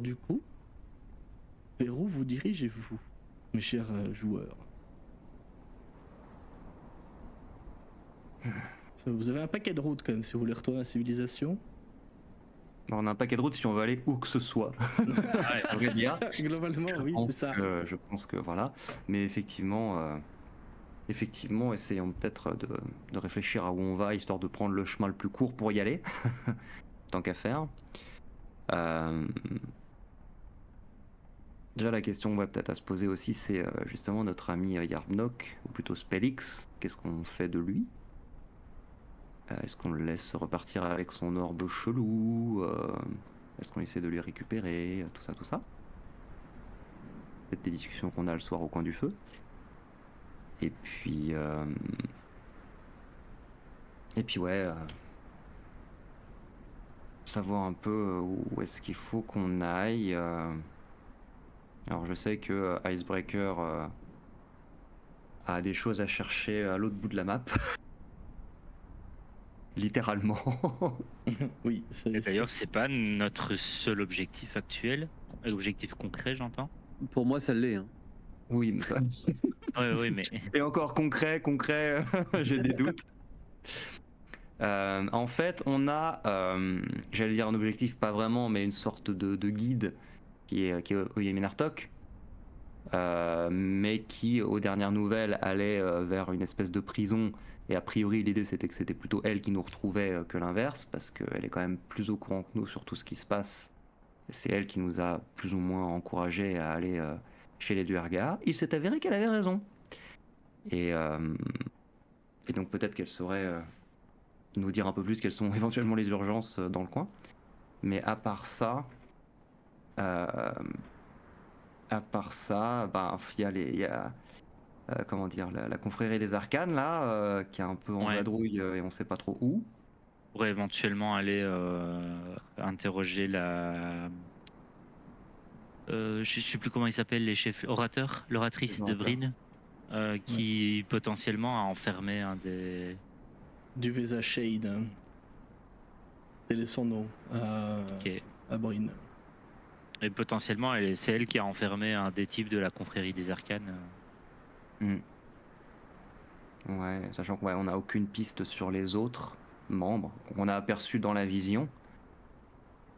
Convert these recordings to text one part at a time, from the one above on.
du coup, vers où vous dirigez-vous, mes chers joueurs? Vous avez un paquet de routes quand même si vous voulez retourner à la civilisation. On a un paquet de routes si on veut aller où que ce soit. Ouais. À vrai dire. Globalement, oui, c'est ça. Je pense que voilà. Mais effectivement, essayons peut-être de réfléchir à où on va, histoire de prendre le chemin le plus court pour y aller, tant qu'à faire. Déjà, la question peut-être à se poser aussi, c'est justement notre ami Yarbnock, ou plutôt Spellix. Qu'est-ce qu'on fait de lui? Est-ce qu'on le laisse repartir avec son orbe chelou? Est-ce qu'on essaie de lui récupérer? Tout ça, tout ça. Peut-être des discussions qu'on a le soir au coin du feu. Et puis ouais, savoir un peu où est-ce qu'il faut qu'on aille. Alors je sais que Icebreaker a des choses à chercher à l'autre bout de la map. Littéralement. Oui, Et d'ailleurs, c'est pas notre seul objectif actuel, objectif concret, j'entends. Pour moi, ça l'est. Hein. Oui, mais ça. Oui, mais. Et encore concret, j'ai des doutes. En fait, on a, j'allais dire un objectif, pas vraiment, mais une sorte de guide qui est Oyeminartok, mais qui, aux dernières nouvelles, allait vers une espèce de prison. Et a priori, l'idée c'était que c'était plutôt elle qui nous retrouvait que l'inverse, parce qu'elle est quand même plus au courant que nous sur tout ce qui se passe. C'est elle qui nous a plus ou moins encouragés à aller chez les Duergar. Il s'est avéré qu'elle avait raison. Et donc peut-être qu'elle saurait nous dire un peu plus quelles sont éventuellement les urgences dans le coin. Mais à part ça, ben, il y a comment dire, la confrérie des Arcanes là, qui est un peu en vadrouille et on sait pas trop où. On pourrait éventuellement aller interroger la. Je sais plus comment ils s'appellent, les chefs orateurs, l'oratrice de Vryn, qui potentiellement a enfermé un des. Du Vesa Shade. C'est son nom à Bryn. Et potentiellement, c'est elle qui a enfermé un des types de la confrérie des Arcanes. Ouais, sachant qu'on n'a aucune piste sur les autres membres qu'on a aperçus dans la vision,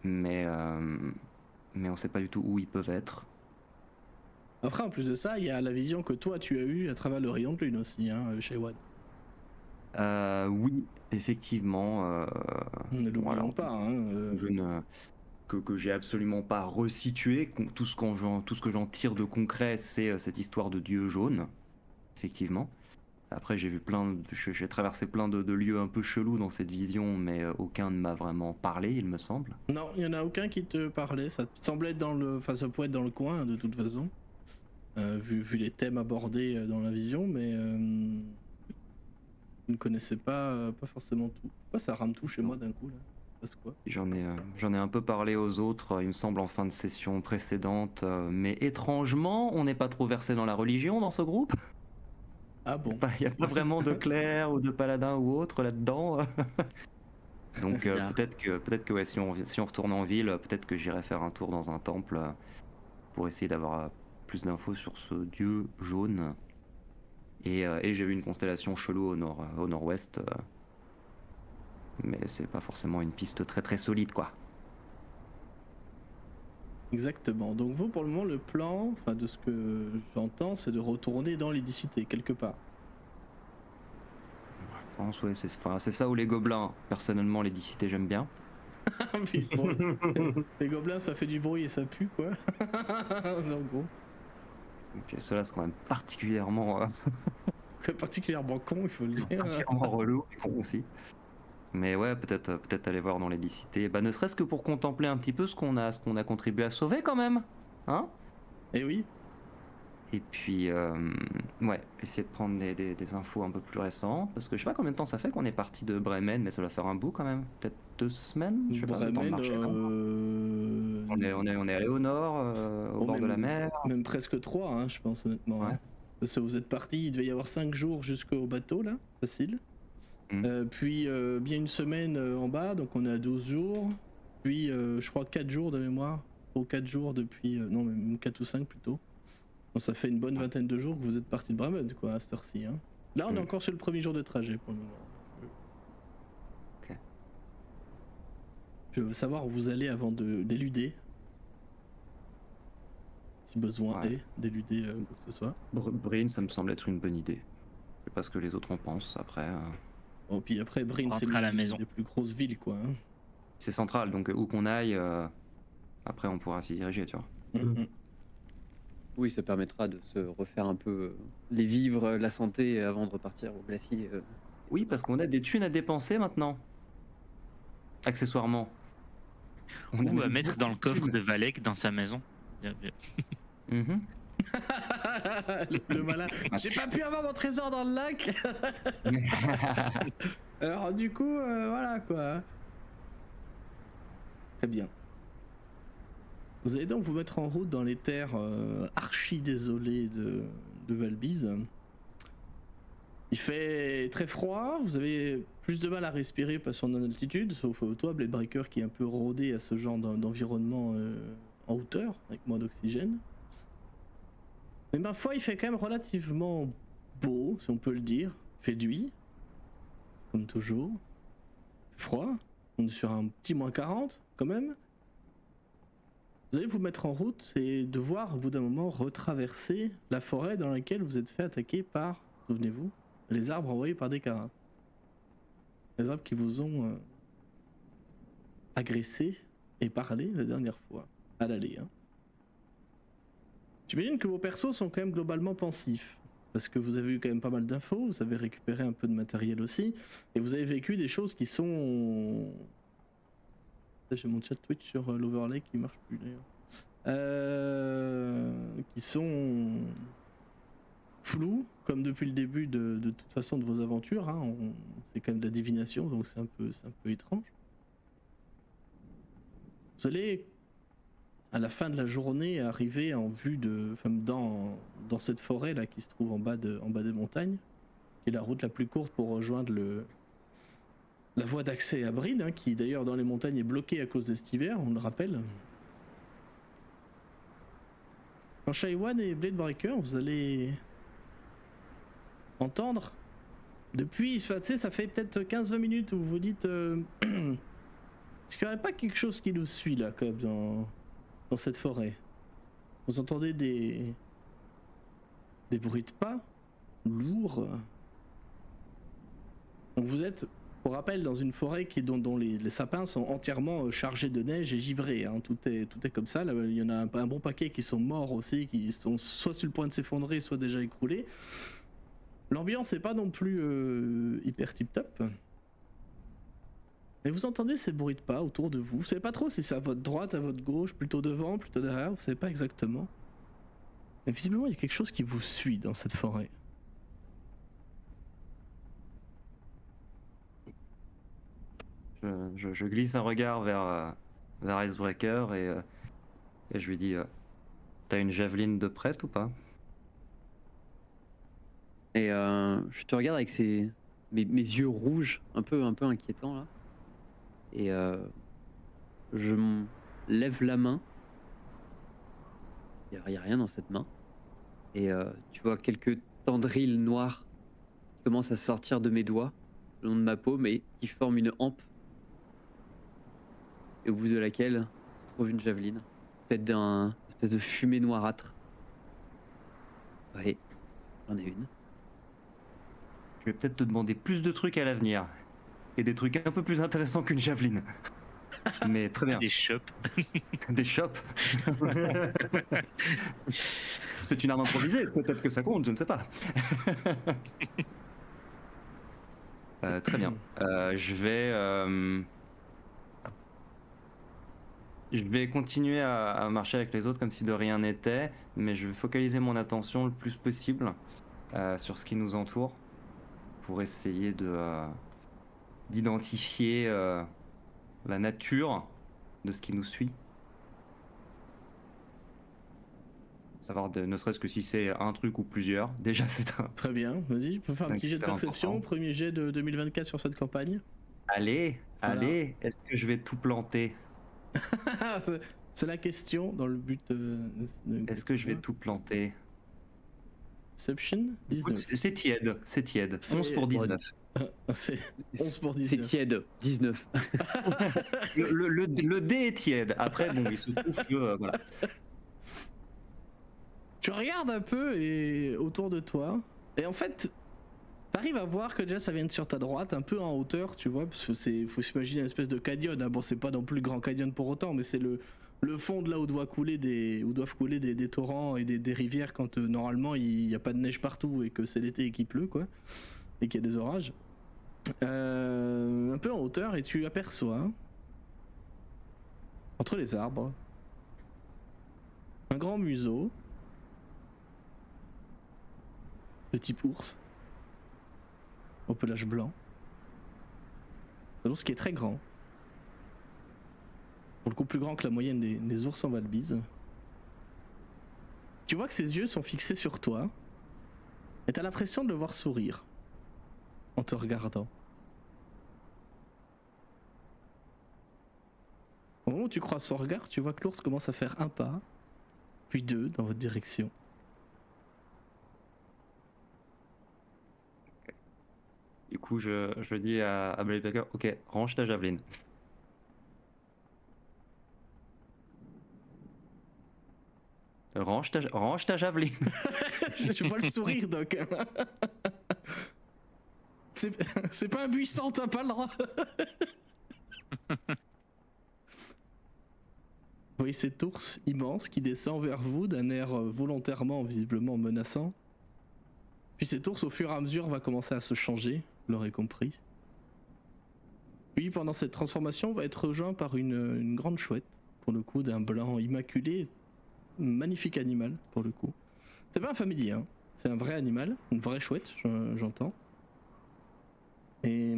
mais on sait pas du tout où ils peuvent être. Après, en plus de ça, il y a la vision que toi tu as eue à travers le rayon de lune aussi, hein, chez Wad. Oui, effectivement. Ne l'oublions pas. Hein, que j'ai absolument pas resitué. Tout ce que j'en tire de concret, c'est cette histoire de dieu jaune, effectivement. Après, j'ai traversé plein de lieux un peu chelous dans cette vision, mais aucun ne m'a vraiment parlé, il me semble. Non, il y en a aucun qui te parlait. Ça semblait être ça pouvait être dans le coin de toute façon, vu les thèmes abordés dans la vision, mais je ne connaissais pas forcément tout. Pourquoi ça rame tout chez moi d'un coup là? Quoi? J'en ai un peu parlé aux autres, il me semble, en fin de session précédente, mais étrangement, on n'est pas trop versé dans la religion dans ce groupe. Ah bon? Il n'y a pas vraiment de clerc ou de paladin ou autre là-dedans. Donc peut-être que ouais, si on retourne en ville, peut-être que j'irai faire un tour dans un temple pour essayer d'avoir plus d'infos sur ce dieu jaune. Et j'ai vu une constellation chelou au nord-ouest. Mais c'est pas forcément une piste très très solide, quoi. Exactement. Donc vous, pour le moment, le plan, de ce que j'entends, c'est de retourner dans l'Édicité, quelque part. Je pense, ouais, c'est ça ou les gobelins. Personnellement, l'Édicité, j'aime bien. Les gobelins, ça fait du bruit et ça pue, quoi. En gros. Et puis ceux-là sont quand même particulièrement... particulièrement con, il faut le dire. Particulièrement relou et con aussi. Mais ouais, peut-être aller voir dans l'Édicité. Bah, ne serait-ce que pour contempler un petit peu ce qu'on a contribué à sauver quand même. Hein? Eh oui. Et puis, ouais, essayer de prendre des infos un peu plus récentes. Parce que je sais pas combien de temps ça fait qu'on est parti de Bremen, mais ça doit faire un bout quand même. Peut-être 2 semaines? Je sais pas, le temps de marcher. On est allé au nord, au bord de la mer. Même presque 3, hein, je pense, honnêtement. Ouais. Hein. Parce que vous êtes parti, il devait y avoir 5 jours jusqu'au bateau, là, facile. Puis bien une semaine en bas, donc on est à 12 jours. Puis je crois 4 jours de mémoire ou 4 jours depuis... non, même 4 ou 5 plutôt. Donc ça fait une bonne vingtaine de jours que vous êtes parti de Bremen, quoi, à cette heure-ci. Hein. Là, on est encore sur le premier jour de trajet pour le moment. Ok. Je veux savoir où vous allez avant d'éluder. Si besoin est d'éluder quoi que ce soit. Bryn, ça me semble être une bonne idée. Je sais pas ce que les autres en pensent après. Bon, puis après, Bryn, c'est à la maison. des plus grosses villes, quoi. Hein. C'est central, donc où qu'on aille, après on pourra s'y diriger, tu vois. Oui, ça permettra de se refaire un peu les vivres, la santé avant de repartir au glacier. Oui, parce qu'on a des thunes à dépenser maintenant. Accessoirement. On a Ou à même mettre dans le beaucoup de coffre thunes. de Valek dans sa maison. Bien, bien. Mhm. le malin. J'ai pas pu avoir mon trésor dans le lac. Alors du coup, voilà quoi. Très bien. Vous allez donc vous mettre en route dans les terres archi désolées de Valbise. Il fait très froid, vous avez plus de mal à respirer parce qu'on est en altitude, sauf toi, Blade Breaker, qui est un peu rodé à ce genre d'environnement en hauteur, avec moins d'oxygène. Mais ma foi, il fait quand même relativement beau, si on peut le dire. Il fait nuit, comme toujours. Froid, on est sur un petit moins 40 quand même. Vous allez vous mettre en route et devoir au bout d'un moment retraverser la forêt dans laquelle vous êtes fait attaquer par, souvenez-vous, les arbres envoyés par des carats. Les arbres qui vous ont agressé et parlé la dernière fois, à l'aller. Hein. J'imagine que vos persos sont quand même globalement pensifs, parce que vous avez eu quand même pas mal d'infos, vous avez récupéré un peu de matériel aussi, et vous avez vécu des choses qui sont... Là, j'ai mon chat Twitch sur l'overlay qui marche plus d'ailleurs. Qui sont floues, comme depuis le début de toute façon de vos aventures. Hein. C'est quand même de la divination, donc c'est un peu étrange. Vous allez, à la fin de la journée, arriver en vue de, enfin, dans cette forêt là qui se trouve en bas des montagnes, qui est la route la plus courte pour rejoindre la voie d'accès à Bryn, hein, qui d'ailleurs dans les montagnes est bloquée à cause de cet hiver, on le rappelle. Quand Shaiwan et Blade Breaker, vous allez entendre depuis, tu sais, ça fait peut-être 15-20 minutes où vous vous dites est-ce qu'il n'y aurait pas quelque chose qui nous suit là, comme dans cette forêt? Vous entendez des bruits de pas lourds. Donc vous êtes, pour rappel, dans une forêt dont les sapins sont entièrement chargés de neige et givrés. Hein. Tout est comme ça. Là, il y en a un bon paquet qui sont morts aussi, qui sont soit sur le point de s'effondrer, soit déjà écroulés. L'ambiance n'est pas non plus hyper tip-top. Mais vous entendez ces bruits de pas autour de vous. Vous savez pas trop si c'est à votre droite, à votre gauche, plutôt devant, plutôt derrière. Vous savez pas exactement. Mais visiblement, il y a quelque chose qui vous suit dans cette forêt. Je glisse un regard vers Icebreaker et je lui dis t'as une javeline de prête ou pas? Et je te regarde avec mes yeux rouges, un peu inquiétants là. Et je lève la main. Il n'y a rien dans cette main. Et tu vois quelques tendrils noirs qui commencent à sortir de mes doigts, le long de ma paume, et qui forment une hampe. Et au bout de laquelle se trouve une javeline, faite d'une espèce de fumée noirâtre. Oui, j'en ai une. Je vais peut-être te demander plus de trucs à l'avenir. Et des trucs un peu plus intéressants qu'une javeline. Mais très bien. Des shops. Des shops. C'est une arme improvisée, peut-être que ça compte, je ne sais pas. Très bien. Je vais continuer à marcher avec les autres comme si de rien n'était, mais je vais focaliser mon attention le plus possible sur ce qui nous entoure pour essayer d'identifier la nature de ce qui nous suit. Savoir ne serait-ce que si c'est un truc ou plusieurs, déjà c'est un... Très bien, vas-y, je peux faire un petit jet de perception, important. Premier jet de 2024 sur cette campagne. Allez, est-ce que je vais tout planter? C'est la question dans le but Est-ce que je vais tout planter? Perception 19. C'est tiède, c'est tiède. C'est- 11 pour 19. C'est 11 pour C'est 19. tiède, 19. Le dé est tiède. Après, bon, il se trouve que voilà. Tu regardes un peu et autour de toi, et en fait, t'arrives à voir que déjà ça vient de sur ta droite, un peu en hauteur, tu vois, parce que faut s'imaginer une espèce de canyon. Hein. Bon, c'est pas non plus le grand canyon pour autant, mais c'est le fond de là où doivent couler des torrents et des rivières quand normalement il n'y a pas de neige partout et que c'est l'été et qu'il pleut, quoi, et qu'il y a des orages. Un peu en hauteur, et tu aperçois entre les arbres un grand museau de type ours, au pelage blanc. Un ours qui est très grand. Pour le coup plus grand que la moyenne des ours en Valbise. Tu vois que ses yeux sont fixés sur toi. Et t'as l'impression de le voir sourire. En te regardant. Au moment où tu croises son regard, tu vois que l'ours commence à faire un pas, puis deux dans votre direction. Du coup, je dis à Bladebreaker, ok, range ta javeline. Range ta javeline. Je vois le sourire, Doc. C'est pas un buisson, t'as pas le droit. Vous voyez cet ours immense qui descend vers vous d'un air volontairement, visiblement menaçant. Puis cet ours, au fur et à mesure, va commencer à se changer, vous l'aurez compris. Puis pendant cette transformation, va être rejoint par une grande chouette, pour le coup, d'un blanc immaculé, magnifique animal, pour le coup. C'est pas un familier, hein. C'est un vrai animal, une vraie chouette, j'entends. Et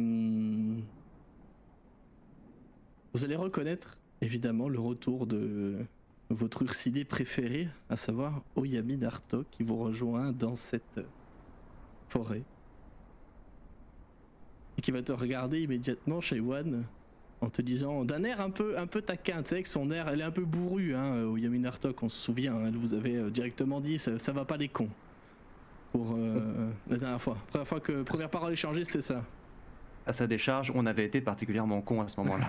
vous allez reconnaître évidemment le retour de votre ursidé préféré, à savoir Oyami Nartok, qui vous rejoint dans cette forêt. Et qui va te regarder immédiatement, Shaiwan, en te disant d'un air un peu taquin, tu sais, que son air, elle est un peu bourrue, hein, Oyami Nartok, on se souvient, elle vous avait directement dit ça va pas les cons. Pour la dernière fois. Première parole échangée, c'était ça. À sa décharge, on avait été particulièrement cons à ce moment-là.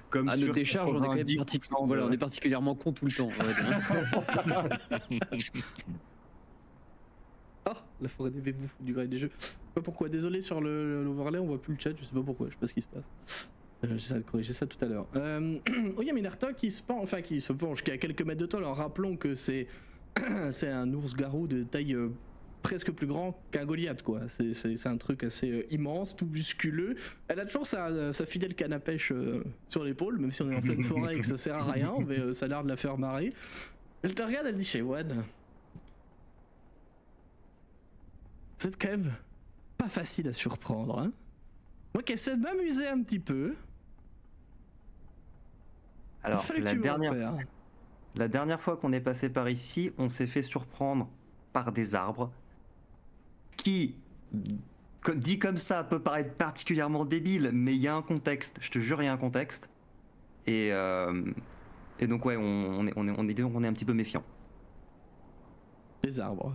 Comme À sur notre décharge, on est quand même 90% voilà, on est particulièrement con tout le temps. on va dire. Oh, la forêt des bébous du gré des jeux. Je sais pas pourquoi, désolé sur l'overlay, on voit plus le chat, je sais pas pourquoi, je sais pas ce qui se passe. J'essaie de corriger ça tout à l'heure. Oyami Nartok qui se penche, qui est à quelques mètres de toi, alors rappelons que c'est un ours-garou de taille presque plus grand qu'un Goliath, quoi. C'est un truc assez immense, tout musculeux. Elle a toujours sa fidèle canne à pêche sur l'épaule, même si on est en pleine forêt et que ça sert à rien, mais ça a l'air de la faire marrer. Elle te regarde, elle dit Shaiwan, vous êtes quand même pas facile à surprendre, hein. Moi qui essaie de m'amuser un petit peu. Alors, il fallait que tu me repères. la dernière fois qu'on est passé par ici, on s'est fait surprendre par des arbres qui, dit comme ça, peut paraître particulièrement débile, mais il y a un contexte, je te jure, il y a un contexte. Et donc, ouais, on est un petit peu méfiant. Des arbres.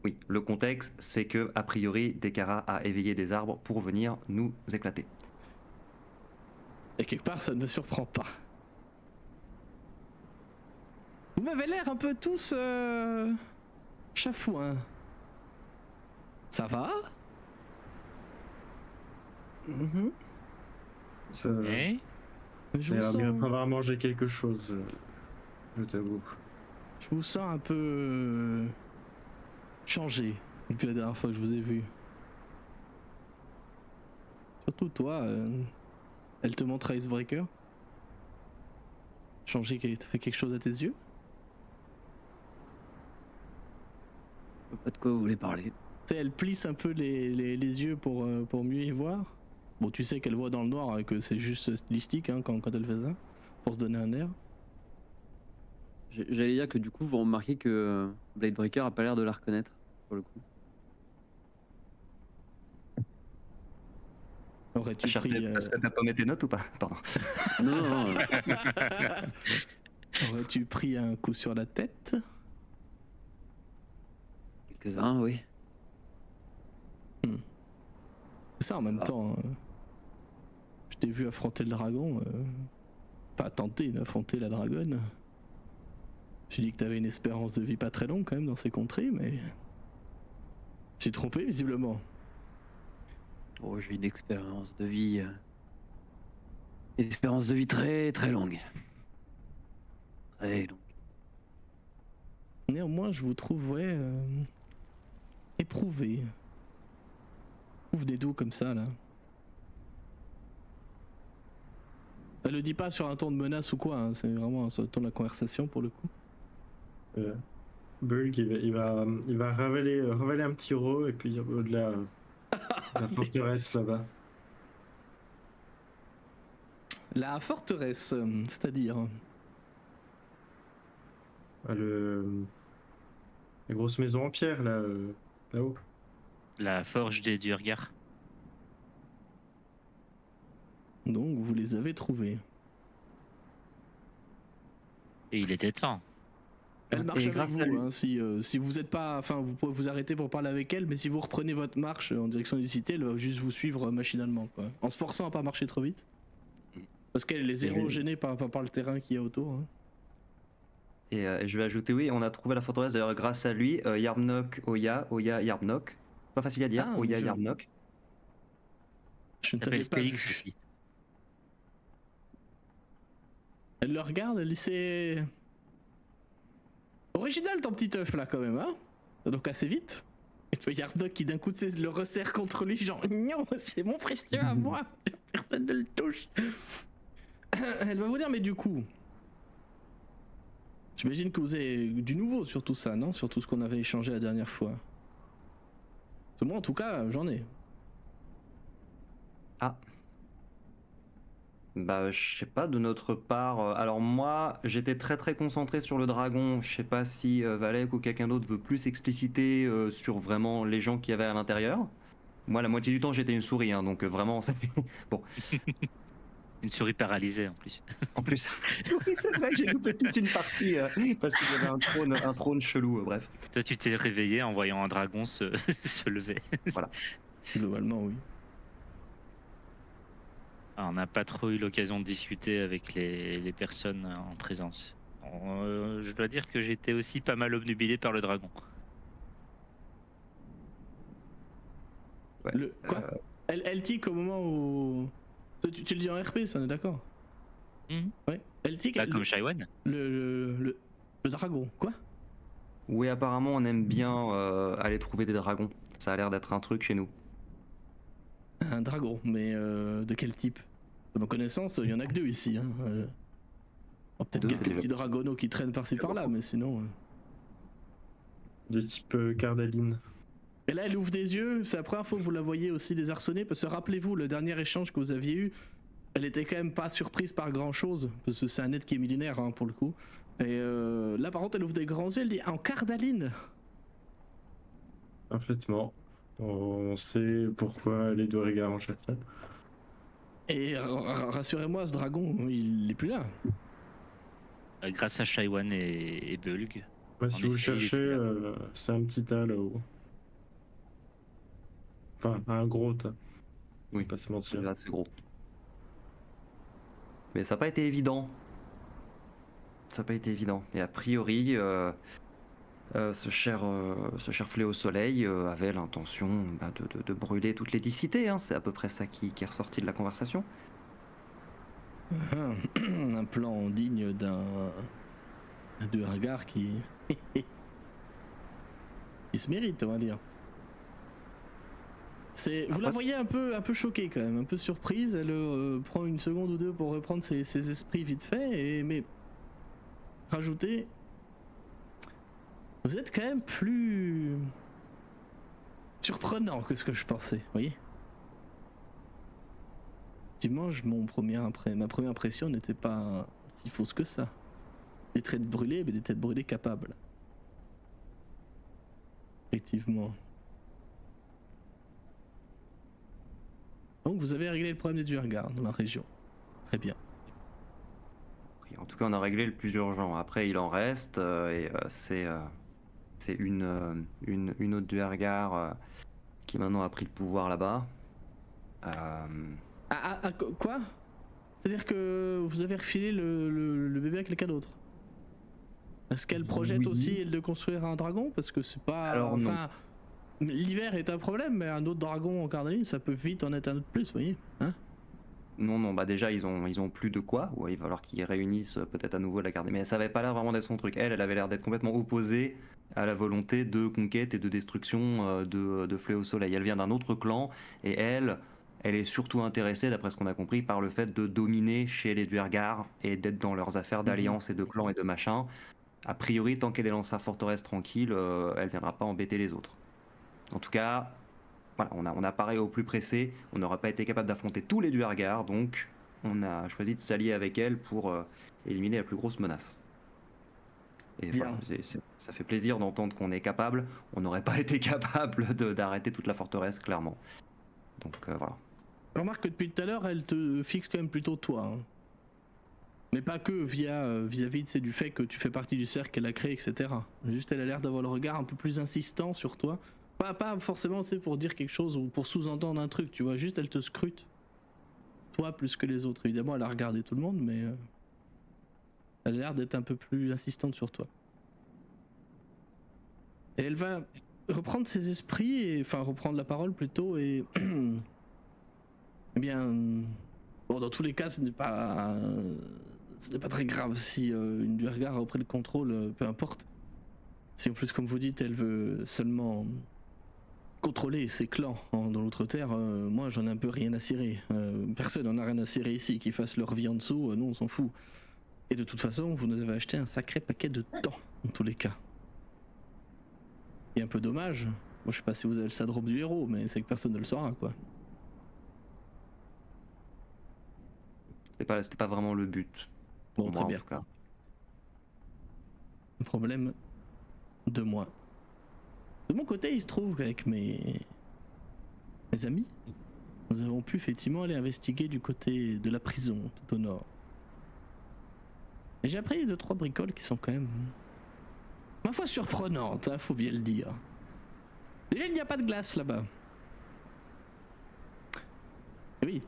Oui, le contexte, c'est que, a priori, Dekara a éveillé des arbres pour venir nous éclater. Et quelque part, ça ne me surprend pas. Vous m'avez l'air un peu tous chafouins. Ça va? Ça Eh Je a vous, l'air bien sens, avoir mangé quelque chose, je t'avoue. je vous sens un peu changé depuis la dernière fois que je vous ai vu. Surtout toi, elle te montre Icebreaker. Changé, t'as fait quelque chose à tes yeux? Je sais pas de quoi vous voulez parler. Tu sais, elle plisse un peu les yeux pour mieux y voir. Bon, tu sais qu'elle voit dans le noir, que c'est juste stylistique, hein, quand elle fait ça, pour se donner un air. J'allais dire que du coup, vous remarquez que Bladebreaker a pas l'air de la reconnaître, pour le coup. Aurais-tu pris, Parce que t'as pas mis tes notes ou pas? Pardon. Non, aurais-tu pris un coup sur la tête? quelques-uns, oui. C'est ça en Ça même va. temps. Je t'ai vu affronter le dragon. Pas tenter d'affronter la dragonne. J'ai dit que t'avais une espérance de vie pas très longue quand même dans ces contrées, mais. J'ai trompé visiblement. Oh, j'ai une expérience de vie. Une expérience de vie très très longue. Très longue. Néanmoins, je vous trouve, ouais. Éprouvé. Vous venez d'où comme ça là? Elle le dit pas sur un ton de menace ou quoi, hein, c'est vraiment sur le ton de la conversation pour le coup. Bulk, il va ravaler un petit row et puis au-delà la forteresse là-bas. La forteresse, c'est-à-dire. Ah, la grosse maison en pierre là, là-haut. La forge des Durgar. Donc vous les avez trouvés. Et il était temps. Elle marche Et avec grâce vous, à lui. hein, si vous êtes pas, enfin vous pouvez vous arrêter pour parler avec elle, mais si vous reprenez votre marche en direction des cités, elle va juste vous suivre machinalement, quoi, en se forçant à pas marcher trop vite, parce qu'elle est zéro gênée par le terrain qu'il y a autour. Hein. Et je vais ajouter, oui, on a trouvé la forteresse d'ailleurs grâce à lui, Yarbnok, Oya, Yarbnok. Pas facile à dire, Ah, Oya, je- Yarbnok. Je ne Il s'appelle t'avais pas Spélix vu. aussi. Elle le regarde, elle dit c'est original ton petit œuf là quand même, hein. Donc assez vite. Et tu vois Yardok qui d'un coup le resserre contre lui, genre non, c'est mon précieux à moi, personne ne le touche. Elle va vous dire, mais du coup, j'imagine que vous avez du nouveau sur tout ça, non? Sur tout ce qu'on avait échangé la dernière fois. Parce que moi en tout cas, j'en ai. Ah. Bah, je sais pas, de notre part. Alors, moi, j'étais très très concentré sur le dragon. Je sais pas si Valek ou quelqu'un d'autre veut plus expliciter sur vraiment les gens qu'il y avait à l'intérieur. Moi, la moitié du temps, j'étais une souris, hein, donc vraiment, ça fait. Bon, Une souris paralysée en plus. en plus. Oui, c'est vrai, j'ai loupé toute une partie parce qu'il y avait un trône chelou, bref. Toi, tu t'es réveillé en voyant un dragon se, se lever. Globalement, oui. Ah, on n'a pas trop eu l'occasion de discuter avec les personnes en présence. Je dois dire que j'étais aussi pas mal obnubilé par le dragon. Ouais. Le quoi? Elle tique au moment où. Tu le dis en RP, ça, on est d'accord? Mhm. Ouais. Elle tique. Pas comme Shaiwan. Le dragon, quoi? Oui, apparemment, on aime bien aller trouver des dragons. Ça a l'air d'être un truc chez nous. Un dragon, mais de quel type? À ma connaissance, il y en a que deux ici. Hein. Peut-être Deux, c'est quelques déjà petits dragonneaux qui traînent par-ci par-là, mais sinon. De type Cardaline. Et là, elle ouvre des yeux, c'est la première fois que vous la voyez aussi désarçonnée, parce que rappelez-vous, le dernier échange que vous aviez eu, elle était quand même pas surprise par grand-chose, parce que c'est un être qui est millénaire, hein, pour le coup. Et là, par contre, elle ouvre des grands yeux, elle dit « En Cardaline !» Parfaitement. On sait pourquoi les deux regards en chacun. Et rassurez-moi, ce dragon, il est plus là. Grâce à Shaiwan et Bulg. Moi, si En vous effet, il est cherchez, plus là. c'est un petit tas là-haut. Enfin, un gros tas. Oui. Pas se mentir. Là, c'est gros. Mais ça n'a pas été évident. Ça n'a pas été évident. Et a priori, ce cher fléau soleil avait l'intention de brûler toute l'édicité. Hein. C'est à peu près ça qui est ressorti de la conversation. Un plan digne d'un regard qui se mérite, on va dire. Vous la voyez un peu choquée quand même, un peu surprise. Elle prend une seconde ou deux pour reprendre ses esprits vite fait, mais rajouter, vous êtes quand même plus surprenant que ce que je pensais, vous voyez. Effectivement, ma première impression n'était pas si fausse que ça. Des traits brûlés, mais des têtes brûlées capables. Effectivement. Donc vous avez réglé le problème des Duergar dans la région. Très bien. En tout cas, on a réglé le plus urgent. Après, il en reste, c'est une autre Duergar qui maintenant a pris le pouvoir là-bas. Quoi? C'est-à-dire que vous avez refilé le bébé à quelqu'un d'autre? Est-ce qu'elle projette aussi elle, de construire un dragon? Parce que c'est pas... Alors, non. L'hiver est un problème, mais un autre dragon en Cardaline, ça peut vite en être un autre plus, vous voyez, hein? Non, bah déjà ils ont plus de quoi. Ouais, il va falloir qu'ils réunissent peut-être à nouveau la garde. Mais ça avait pas l'air vraiment d'être son truc. Elle avait l'air d'être complètement opposée à la volonté de conquête et de destruction de Fléau Soleil. Elle vient d'un autre clan et elle est surtout intéressée, d'après ce qu'on a compris, par le fait de dominer chez les Duergar et d'être dans leurs affaires d'alliance et de clans et de machin. A priori, tant qu'elle est dans sa forteresse tranquille, elle viendra pas embêter les autres. En tout cas, voilà, on a paré au plus pressé, on n'aurait pas été capable d'affronter tous les Duergar, donc on a choisi de s'allier avec elle pour éliminer la plus grosse menace. Et Bien. voilà, ça fait plaisir d'entendre qu'on est capable, on n'aurait pas été capable d'arrêter toute la forteresse, clairement. Donc voilà. Remarque que depuis tout à l'heure, elle te fixe quand même plutôt toi. Hein. Mais pas que vis-à-vis du fait que tu fais partie du cercle qu'elle a créé, etc. Juste elle a l'air d'avoir le regard un peu plus insistant sur toi. Pas forcément pour dire quelque chose ou pour sous-entendre un truc, tu vois, juste elle te scrute. Toi plus que les autres. Évidemment, elle a regardé tout le monde, mais elle a l'air d'être un peu plus insistante sur toi. Et elle va reprendre ses esprits, enfin reprendre la parole plutôt, et... eh bien... Bon, dans tous les cas, ce n'est pas très grave si une Duergar a repris le contrôle, peu importe. Si en plus, comme vous dites, elle veut seulement contrôler ses clans dans l'autre terre, moi j'en ai un peu rien à cirer. Personne n'en a rien à cirer ici, qu'ils fassent leur vie en dessous, nous on s'en fout. Et de toute façon, vous nous avez acheté un sacré paquet de temps, dans tous les cas. Et un peu dommage, moi je sais pas si vous avez le syndrome du héros, mais c'est que personne ne le saura, quoi. C'était pas vraiment le but. Bon, très Moi, bien. en tout cas. Un problème de moi. De mon côté, il se trouve qu'avec mes amis, nous avons pu effectivement aller investiguer du côté de la prison, tout au nord. Et j'ai appris 2-3 bricoles qui sont quand même, ma foi, surprenantes, hein, faut bien le dire. Déjà, il n'y a pas de glace là-bas. Et oui.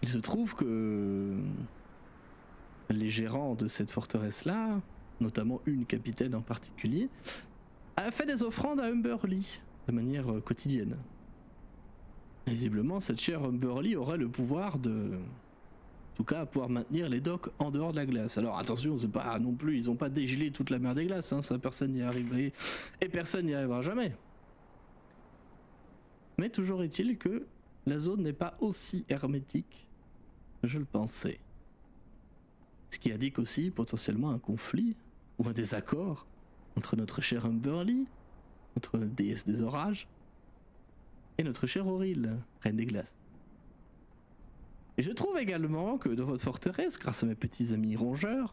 Il se trouve que les gérants de cette forteresse-là, notamment une capitaine en particulier, a fait des offrandes à Humberly de manière quotidienne. Visiblement, cette chère Humberly aurait le pouvoir de... En tout cas, pouvoir maintenir les docks en dehors de la glace. Alors attention, c'est pas non plus, ils ont pas dégelé toute la mer des glaces, hein, ça personne n'y arriverait et personne n'y arrivera jamais. Mais toujours est-il que la zone n'est pas aussi hermétique que je le pensais. Ce qui indique aussi potentiellement un conflit ou un désaccord entre notre chère Humberly, notre déesse des orages, et notre chère Auril, reine des glaces. Et je trouve également que dans votre forteresse, grâce à mes petits amis rongeurs,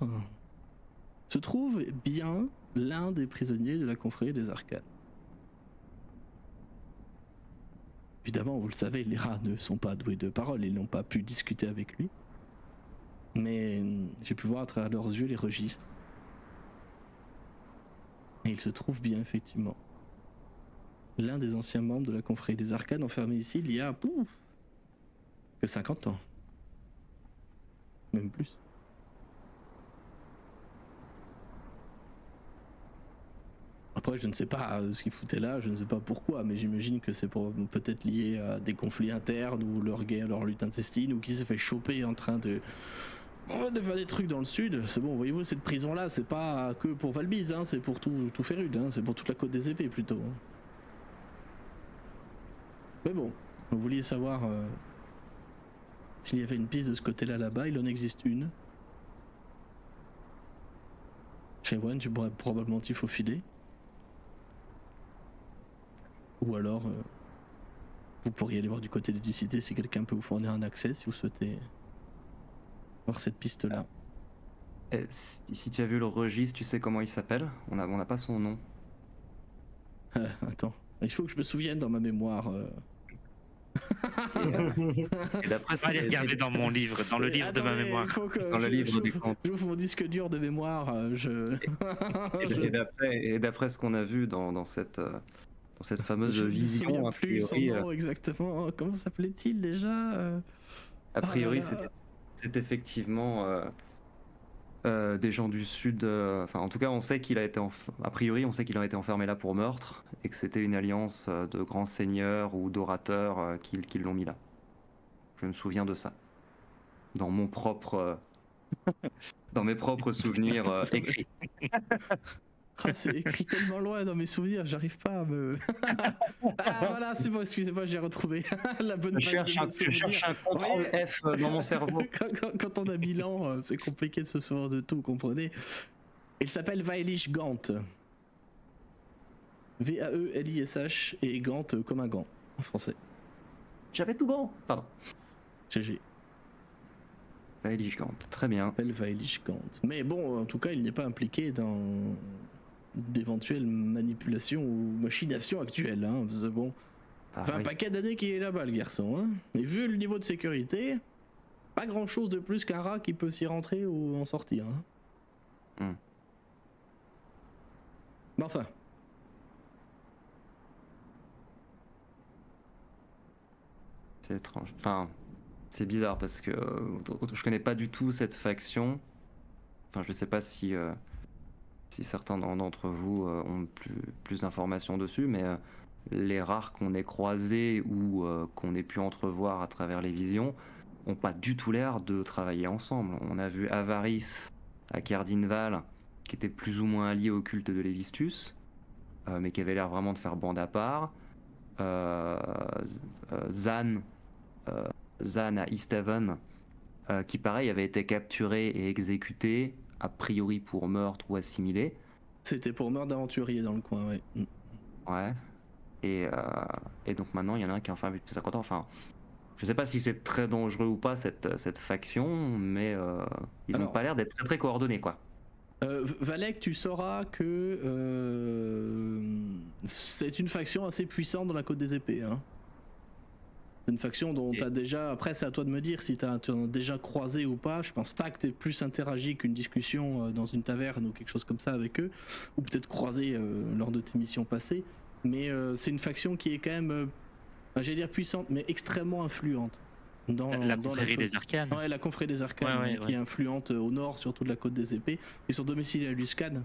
se trouve bien l'un des prisonniers de la confrérie des arcanes. Évidemment, vous le savez, les rats ne sont pas doués de parole, ils n'ont pas pu discuter avec lui. Mais j'ai pu voir à travers leurs yeux les registres. Et il se trouve bien, effectivement, l'un des anciens membres de la confrérie des arcanes enfermé ici il y a que 50 ans. Même plus. Après, je ne sais pas ce qu'il foutait là, je ne sais pas pourquoi, mais j'imagine que c'est peut-être lié à des conflits internes ou leur guerre, leur lutte intestine, ou qui s'est fait choper en train de faire des trucs dans le sud. C'est bon, voyez-vous, cette prison-là, c'est pas que pour Valbise, hein, c'est pour tout Férud, hein, c'est pour toute la côte des épées plutôt. Hein. Mais bon, vous vouliez savoir s'il y avait une piste de ce côté-là là-bas, il en existe une. Chez One, tu pourrais probablement t'y faufiler. Ou alors, vous pourriez aller voir du côté des cités si quelqu'un peut vous fournir un accès, si vous souhaitez voir cette piste-là. Si tu as vu le registre, tu sais comment il s'appelle? On n'a pas son nom. Attends, il faut que je me souvienne dans ma mémoire. Et d'après On va aller regarder dans mon livre, dans le livre de ma Attendez, mémoire. il faut que Dans le livre du conte. j'ouvre mon disque dur de mémoire. Et d'après ce qu'on a vu dans cette fameuse Je me vision, souviens a plus son priori, nom exactement. Comment s'appelait-il déjà a priori, Ah là là. c'est effectivement des gens du sud. Enfin, en tout cas, on sait qu'il a été a priori, on sait qu'il a été enfermé là pour meurtre et que c'était une alliance de grands seigneurs ou d'orateurs qui l'ont mis là. Je me souviens de ça dans mon propre, dans mes propres souvenirs écrits. Ah, c'est écrit tellement loin dans mes souvenirs, j'arrive pas à me. Ah voilà, c'est bon, excusez-moi, j'ai retrouvé la bonne Je page de mes je cherche souvenirs. un contrôle Oui. F dans mon cerveau. Quand on a 1000 ans, c'est compliqué de se souvenir de tout, vous comprenez. Il s'appelle Vaelish Gant. V-A-E-L-I-S-H et Gant comme un gant en français. J'avais tout bon. Pardon. GG. Vaelish Gant, très bien. S'appelle Vaelish Gant. Mais bon, en tout cas, il n'est pas impliqué dans d'éventuelles manipulations ou machinations actuelles. Hein, parce que bon, Ah, enfin, un oui. paquet d'années qu'il est là-bas, le garçon. Hein. Et vu le niveau de sécurité, pas grand-chose de plus qu'un rat qui peut s'y rentrer ou en sortir. Hein. Hmm. Mais enfin. C'est étrange. Enfin, c'est bizarre parce que je connais pas du tout cette faction. Enfin, je sais pas si certains d'entre vous ont plus d'informations dessus, mais les rares qu'on ait croisés ou qu'on ait pu entrevoir à travers les visions ont pas du tout l'air de travailler ensemble. On a vu Avaris à Cardinval, qui était plus ou moins allié au culte de Lévistus, mais qui avait l'air vraiment de faire bande à part. Zan à Easthaven, qui pareil avait été capturé et exécuté, a priori pour meurtre ou assimilé. C'était pour meurtre d'aventurier dans le coin, ouais. Mm. Ouais. Et donc maintenant il y en a un qui est enfermé depuis 50 ans. Enfin, je sais pas si c'est très dangereux ou pas cette faction, mais ils ont Alors- pas l'air d'être très très coordonnés quoi. Valek, tu sauras que c'est une faction assez puissante dans la Côte des Épées. Hein. C'est une faction dont tu as déjà. Après, c'est à toi de me dire si tu en as déjà croisé ou pas. Je pense pas que tu aies plus interagi qu'une discussion dans une taverne ou quelque chose comme ça avec eux, ou peut-être croisé lors de tes missions passées. Mais c'est une faction qui est quand même, j'allais dire puissante, mais extrêmement influente. Dans La dans confrérie côte- des arcanes. Ouais, la confrérie des arcanes, Ouais, qui est influente au nord, surtout de la côte des épées. Ils sont domiciliés à Luscan.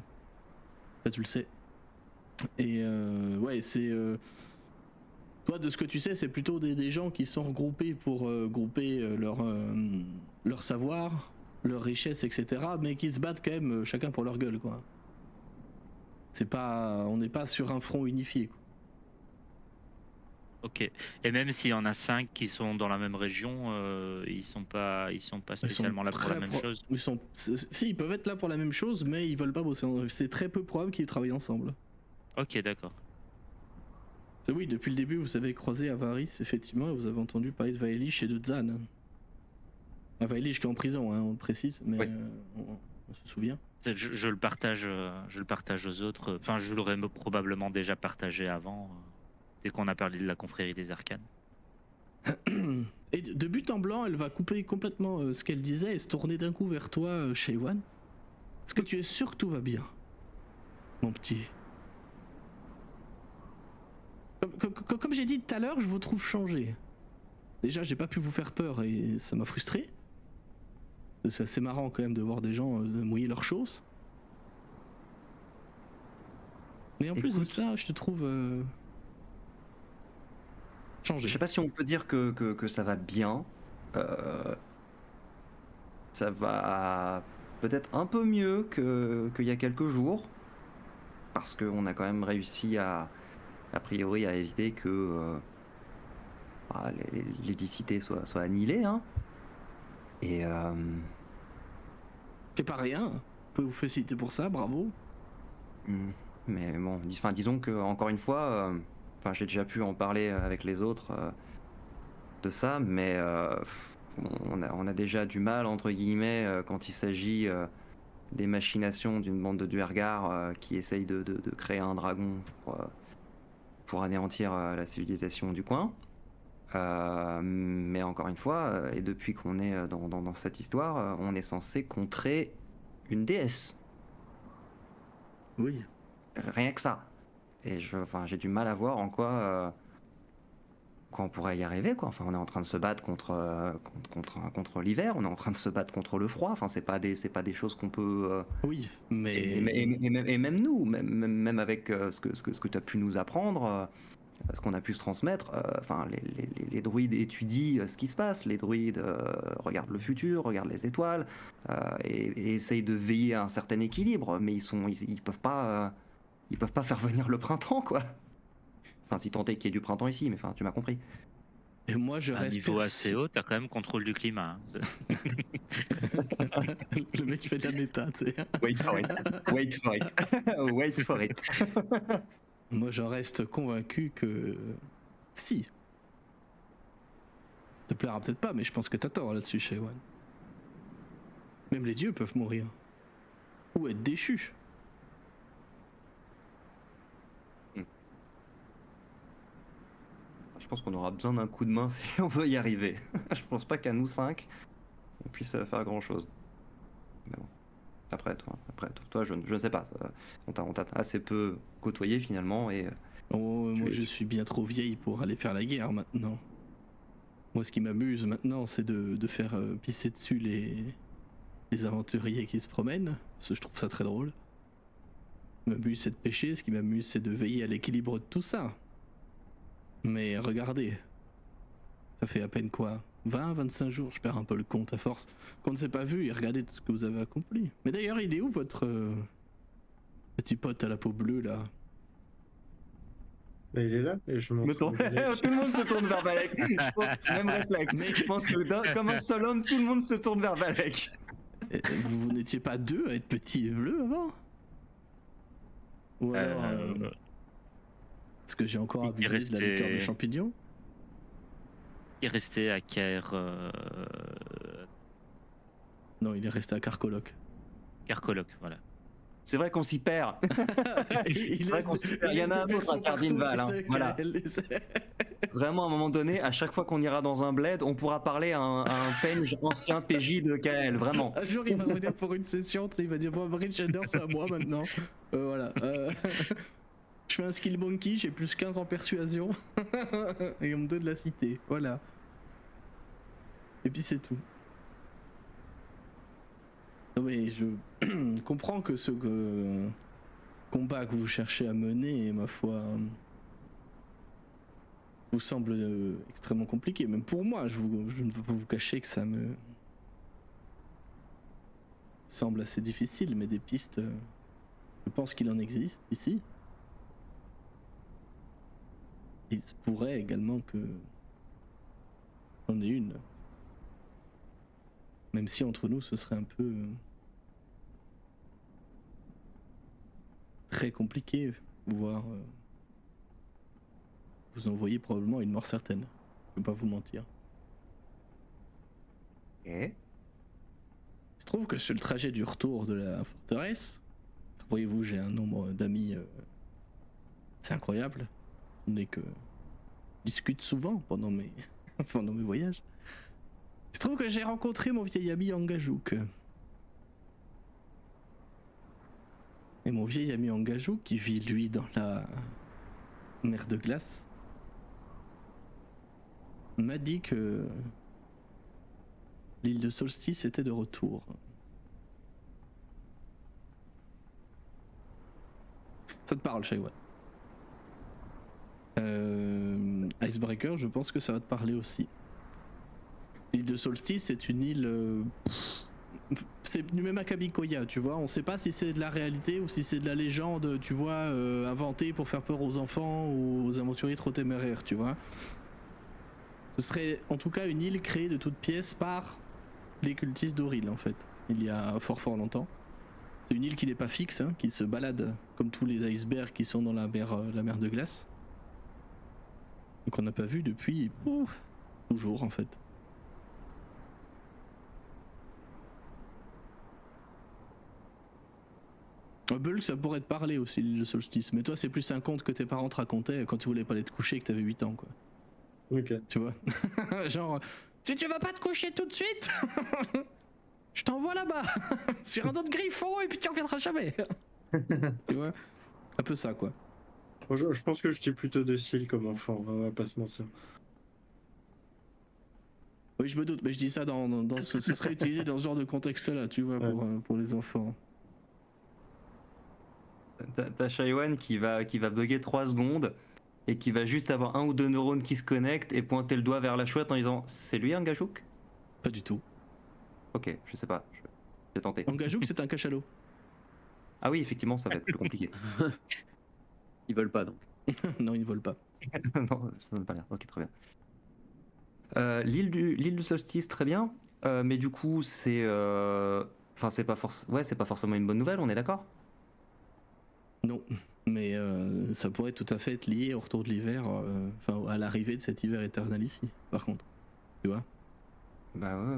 Ça, tu le sais. Et ouais, c'est. Toi, de ce que tu sais, c'est plutôt des gens qui sont regroupés pour grouper leur savoir, leur richesse, etc. Mais qui se battent quand même chacun pour leur gueule, quoi. C'est pas. On n'est pas sur un front unifié, quoi. Ok. Et même s'il y en a 5 qui sont dans la même région, ils sont pas spécialement là pour la très même chose. Ils sont. Si, ils peuvent être là pour la même chose, mais ils veulent pas bosser. C'est très peu probable qu'ils travaillent ensemble. Ok, d'accord. Oui, depuis le début, vous avez croisé Avaris, effectivement, et vous avez entendu parler de Vaelish et de Zan. Vaelish qui est en prison, hein, on le précise, mais Oui. on se souvient. Je le partage aux autres. Enfin, je l'aurais probablement déjà partagé avant, dès qu'on a parlé de la confrérie des arcanes. Et de but en blanc, elle va couper complètement ce qu'elle disait et se tourner d'un coup vers toi, Shaywan. Est-ce que tu es sûr que tout va bien, mon petit? Comme j'ai dit tout à l'heure, je vous trouve changé. Déjà, j'ai pas pu vous faire peur et ça m'a frustré. C'est assez marrant quand même de voir des gens mouiller leurs choses. Mais en plus de Écoute. ça, je te trouve changé. Je sais pas si on peut dire que ça va bien. Ça va peut-être un peu mieux qu'il y a quelques jours. Parce qu'on a quand même réussi a priori à éviter que l'édicité soit annihilée. Hein. Et C'est pas rien. Vous pouvez vous féliciter pour ça, bravo. mais bon, disons que encore une fois, j'ai déjà pu en parler avec les autres de ça, mais on a déjà du mal entre guillemets quand il s'agit des machinations d'une bande de Duergar qui essaye de créer un dragon pour anéantir la civilisation du coin. Mais encore une fois, et depuis qu'on est dans cette histoire, on est censé contrer une déesse. Oui. Rien que ça. Et j'ai du mal à voir en quoi on pourrait y arriver, quoi. Enfin, on est en train de se battre contre l'hiver, on est en train de se battre contre le froid. Enfin, c'est pas des choses qu'on peut. Oui, mais. Et même nous, même avec ce que tu as pu nous apprendre, ce qu'on a pu se transmettre, enfin, les druides étudient ce qui se passe, les druides regardent le futur, regardent les étoiles, et essayent de veiller à un certain équilibre, mais ils peuvent pas faire venir le printemps, quoi. Enfin, si tant est qu'il y ait du printemps ici, mais enfin, tu m'as compris. Et moi, je À un reste. niveau assez haut, t'as quand même contrôle du climat. Le mec qui fait de la méta, tu sais. Wait for it. Wait for it. Wait for it. Moi, j'en reste convaincu que. Si. Te plaira peut-être pas, mais je pense que t'as tort là-dessus, Shaywan. Même les dieux peuvent mourir. Ou être déchus. Je pense qu'on aura besoin d'un coup de main si on veut y arriver. Je pense pas qu'à nous 5, on puisse faire grand chose. Mais bon. Après, toi, je ne sais pas. On t'a assez peu côtoyé finalement et. Oh, moi, je suis bien trop vieille pour aller faire la guerre maintenant. Moi, ce qui m'amuse maintenant, c'est de faire pisser dessus les aventuriers qui se promènent. Parce que je trouve ça très drôle. Ce qui m'amuse, c'est de pêcher. Ce qui m'amuse, c'est de veiller à l'équilibre de tout ça. Mais regardez. Ça fait à peine quoi 20, 25 jours, je perds un peu le compte à force. Qu'on ne s'est pas vu et regardez tout ce que vous avez accompli. Mais d'ailleurs, il est où votre petit pote à la peau bleue là? Bah, il est là et je montre. Tout le monde se tourne vers Valek. Je pense même réflexe. Mais je pense que comme un seul homme, tout le monde se tourne vers Valek. Vous n'étiez pas deux à être petit et bleu avant? Ou alors est-ce que j'ai encore abusé de la liqueur de champignon? Il est resté à Caer. Non, il est resté à Carcoloc. Carcoloc, voilà. C'est vrai qu'on s'y perd. Il y en a un autre à Cardinval. Voilà. Vraiment, à un moment donné, à chaque fois qu'on ira dans un bled, on pourra parler à un ancien PJ de KL, vraiment. Un jour, il va revenir pour une session, tu sais, il va dire bon, Bridge Shader, c'est à moi maintenant. Voilà. Je fais un skill monkey, j'ai plus 15 en persuasion. Et on me donne la cité. Voilà. Et puis c'est tout. Non mais je comprends que ce combat que vous cherchez à mener, ma foi, vous semble extrêmement compliqué. Même pour moi, je ne veux pas vous cacher que ça me semble assez difficile, mais des pistes, je pense qu'il en existe ici. Et il se pourrait également que j'en ai une. Même si entre nous ce serait un peu très compliqué, voire vous envoyez probablement une mort certaine. Je vais pas vous mentir. Et Il se trouve que sur le trajet du retour de la forteresse, voyez-vous, j'ai un nombre d'amis c'est incroyable. On est que discute souvent pendant mes voyages. Il se trouve que j'ai rencontré mon vieil ami Angajouk. Et mon vieil ami Angajouk, qui vit lui dans la mer de glace, m'a dit que l'île de Solstice était de retour. Ça te parle, Shaywan? Icebreaker, je pense que ça va te parler aussi. L'île de Solstice, c'est une île... c'est du même acabit qu'Oya, tu vois. On sait pas si c'est de la réalité ou si c'est de la légende, tu vois, inventée pour faire peur aux enfants ou aux aventuriers trop téméraires, tu vois. Ce serait en tout cas une île créée de toutes pièces par les cultistes d'Auril, en fait. Il y a fort longtemps. C'est une île qui n'est pas fixe, hein, qui se balade comme tous les icebergs qui sont dans la mer de glace. Et qu'on n'a pas vu depuis... toujours, en fait. Bulk, ça pourrait te parler aussi, l'île de Solstice. Mais toi, c'est plus un conte que tes parents te racontaient quand tu voulais pas aller te coucher et que t'avais 8 ans, quoi. Ok. Tu vois. Genre, si tu vas pas te coucher tout de suite, je t'envoie là-bas sur un autre griffon et puis tu reviendras jamais. Tu vois. Un peu ça quoi. Bon, je pense que j'étais plutôt docile comme enfant, on va pas se mentir. Oui, je me doute, mais je dis ça dans ce serait utilisé dans ce genre de contexte-là, tu vois, pour les enfants. T'as Shaiwan qui va bugger 3 secondes et qui va juste avoir 1 ou 2 neurones qui se connectent et pointer le doigt vers la chouette en disant c'est lui un gajouk? Pas du tout. Ok, je sais pas, j'ai tenté. Engajouk, c'est un cachalot. Ah oui, effectivement, ça va être plus compliqué. Ils veulent pas donc. Non, ils ne volent pas. Non, ça n'a pas l'air. Ok, très bien. L'île du solstice, très bien. Mais du coup, c'est. Enfin, c'est pas forcément une bonne nouvelle, on est d'accord? Non, mais ça pourrait tout à fait être lié au retour de l'hiver, enfin à l'arrivée de cet hiver éternel ici, par contre. Tu vois. Bah ouais.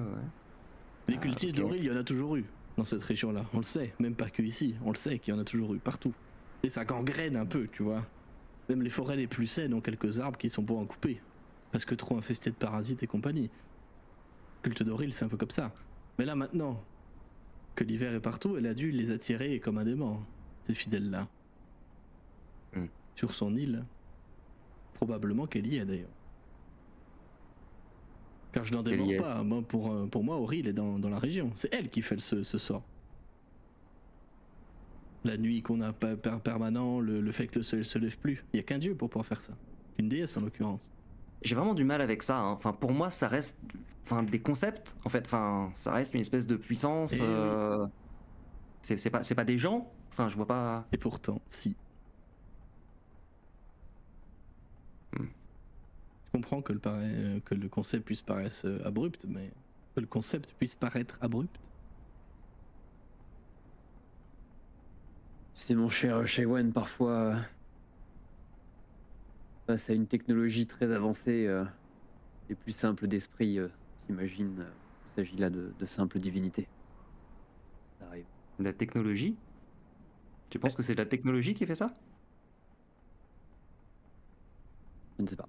Les cultistes ok. d'Auril, il y en a toujours eu dans cette région-là. On le sait, même pas que ici. On le sait qu'il y en a toujours eu partout. Et ça gangrène un peu, tu vois. Même les forêts les plus saines ont quelques arbres qui sont pour en couper. Parce que trop infestés de parasites et compagnie. Culte d'Auril, c'est un peu comme ça. Mais là, maintenant que l'hiver est partout, elle a dû les attirer comme un démon, ces fidèles-là. Sur son île. Probablement qu'elle y est d'ailleurs. Car je n'en Elle y démords est. pas. Moi, pour moi, Auril est dans la région. C'est elle qui fait ce sort. La nuit qu'on a permanent, le fait que le soleil se lève plus. Il n'y a qu'un dieu pour pouvoir faire ça. Une déesse en l'occurrence. J'ai vraiment du mal avec ça, hein. Enfin, pour moi, ça reste. Enfin, des concepts, en fait. Enfin, ça reste une espèce de puissance. Eh oui. C'est pas des gens. Enfin, je vois pas. Et pourtant, si. Je comprends que le concept puisse paraître abrupt, mais que le concept puisse paraître abrupt. C'est mon cher Shaiwan, parfois face à une technologie très avancée, les plus simples d'esprit s'imaginent qu'il s'agit là de simples divinités. Ça arrive. La technologie? Tu penses que c'est la technologie qui fait ça? Je ne sais pas.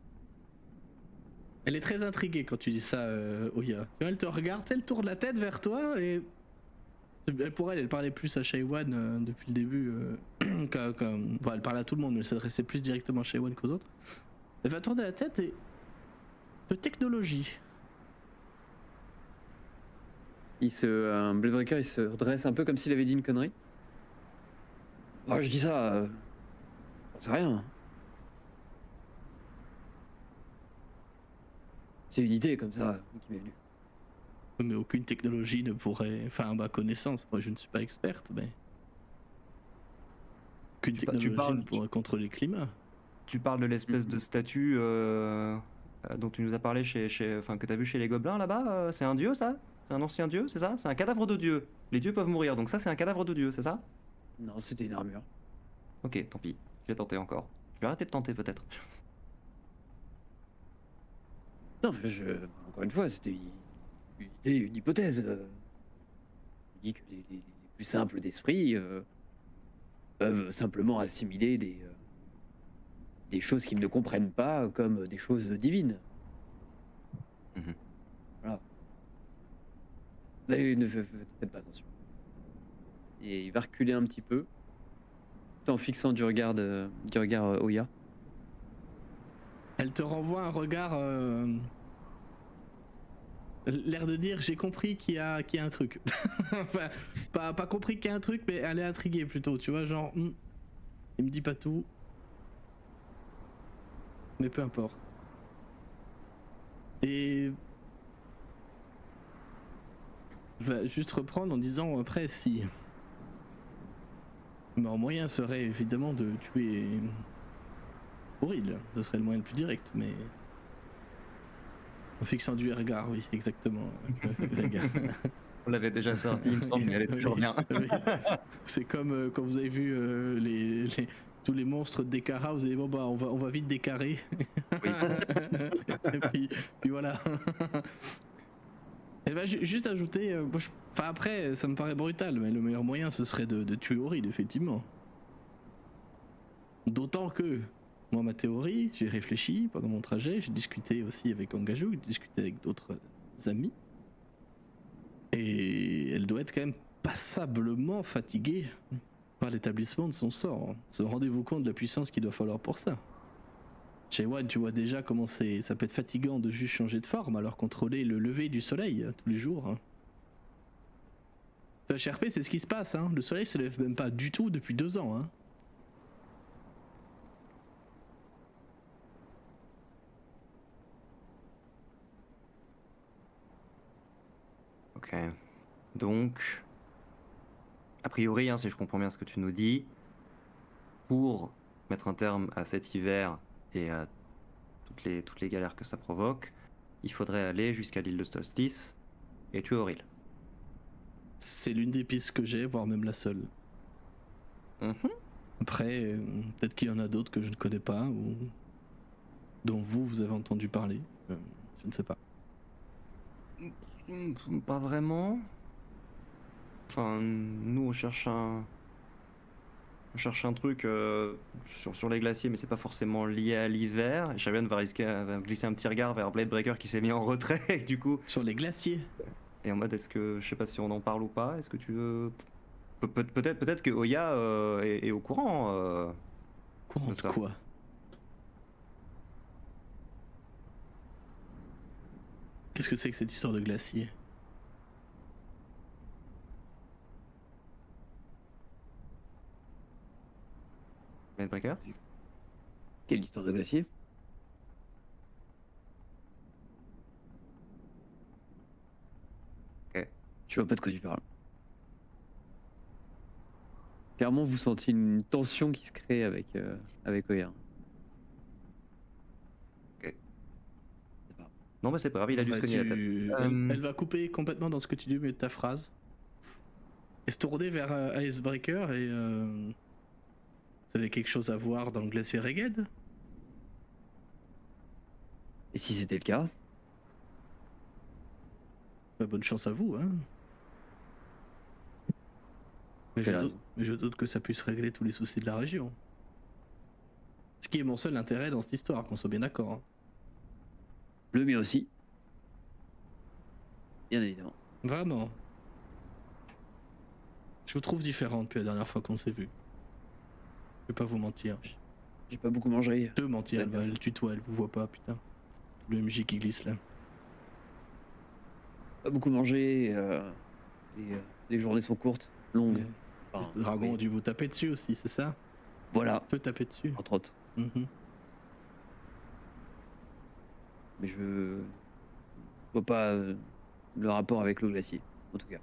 Elle est très intriguée quand tu dis ça, Oya. Tu vois, elle te regarde, elle tourne la tête vers toi et. Pour elle, elle parlait plus à Shaiwan depuis le début. Enfin, elle parlait à tout le monde, mais elle s'adressait plus directement à Shaiwan qu'aux autres. Elle va tourner la tête et. De technologie. Bloodbreaker, il se redresse un peu comme s'il avait dit une connerie. Oh, je dis ça. C'est rien. C'est une idée comme ça qui m'est venue. Mais aucune technologie ne pourrait. Enfin, à ma connaissance, moi je ne suis pas experte, mais. Aucune technologie ne pourrait contrôler le climat. Tu parles de l'espèce de statue dont tu nous as parlé enfin, que tu as vu chez les gobelins là-bas. C'est un dieu, ça? C'est un ancien dieu, c'est ça? C'est un cadavre de dieu. Les dieux peuvent mourir, donc ça c'est un cadavre de dieu, c'est ça? Non, c'était une armure. Ok, tant pis. Je vais tenter encore. Je vais arrêter de tenter peut-être. Non, mais encore une fois, c'était une idée, une hypothèse. Je dis que les plus simples d'esprit peuvent simplement assimiler des choses qu'ils ne comprennent pas comme des choses divines. Mhm. Voilà. Mais ne faites pas attention. Et il va reculer un petit peu, tout en fixant du regard Oya. Elle te renvoie un regard. L'air de dire j'ai compris qu'il y a un truc. Enfin, pas compris qu'il y a un truc, mais elle est intriguée plutôt, tu vois, genre. Il me dit pas tout. Mais peu importe. Et. Je vais juste reprendre en disant après si. Le meilleur moyen serait évidemment de tuer. Auril, ce serait le moyen le plus direct, mais. En fixant du regard, oui, exactement. On l'avait déjà sorti, il me semble, mais elle est toujours bien. Oui. C'est comme quand vous avez vu tous les monstres de Dekara, vous avez dit bon bah on va vite décarrer. Oui. Et puis voilà. Elle va juste ajouter, enfin après ça me paraît brutal, mais le meilleur moyen ce serait de tuer Auril, effectivement. D'autant que Moi, ma théorie, j'ai réfléchi pendant mon trajet, j'ai discuté aussi avec Angajou, j'ai discuté avec d'autres amis. Et elle doit être quand même passablement fatiguée par l'établissement de son sort. Rendez-vous compte de la puissance qu'il doit falloir pour ça. Chez One, tu vois déjà comment ça peut être fatigant de juste changer de forme, alors contrôler le lever du soleil tous les jours. HRP, c'est ce qui se passe, hein. Le soleil se lève même pas du tout depuis 2 ans. Hein. Ok. Donc, a priori, hein, si je comprends bien ce que tu nous dis, pour mettre un terme à cet hiver et à toutes les galères que ça provoque, il faudrait aller jusqu'à l'île de Solstice et tuer Auril. C'est l'une des pistes que j'ai, voire même la seule. Après, peut-être qu'il y en a d'autres que je ne connais pas ou dont vous avez entendu parler. Je ne sais pas. Pas vraiment. Enfin, nous on cherche un truc sur les glaciers, mais c'est pas forcément lié à l'hiver. Shavian va glisser un petit regard vers Blade Breaker qui s'est mis en retrait, et du coup. Sur les glaciers. Et en mode, est-ce que, je sais pas si on en parle ou pas, est-ce que tu veux. Peut-être que Oya est au courant. Courant de quoi? Qu'est-ce que c'est que cette histoire de glacier? Blade Breaker? Quelle histoire de glacier? Ok. Je vois pas de quoi tu parles. Clairement, vous sentez une tension qui se crée avec Oya. Ok. Non, mais c'est pas grave, il a dû se cogner la tête. Elle va couper complètement dans ce que tu dis au milieu de ta phrase. Et se tourner vers Icebreaker et... Vous avez quelque chose à voir dans le glacier Reged? Et si c'était le cas? Bah, bonne chance à vous, hein. Mais je doute que ça puisse régler tous les soucis de la région. Ce qui est mon seul intérêt dans cette histoire, qu'on soit bien d'accord. Hein. Le mien aussi. Bien évidemment. Vraiment. Je vous trouve différent depuis la dernière fois qu'on s'est vu. Je vais pas vous mentir. J'ai pas beaucoup mangé. Te mentir, elle tutoie, elle vous voit pas, putain. Le MJ qui glisse là. Pas beaucoup mangé. Les journées sont courtes, longues. Ouais. Enfin, Le dragon oui. a dû vous taper dessus aussi, c'est ça? Voilà, Te taper dessus. entre autres. Mais je vois pas le rapport avec le glacier, en tout cas.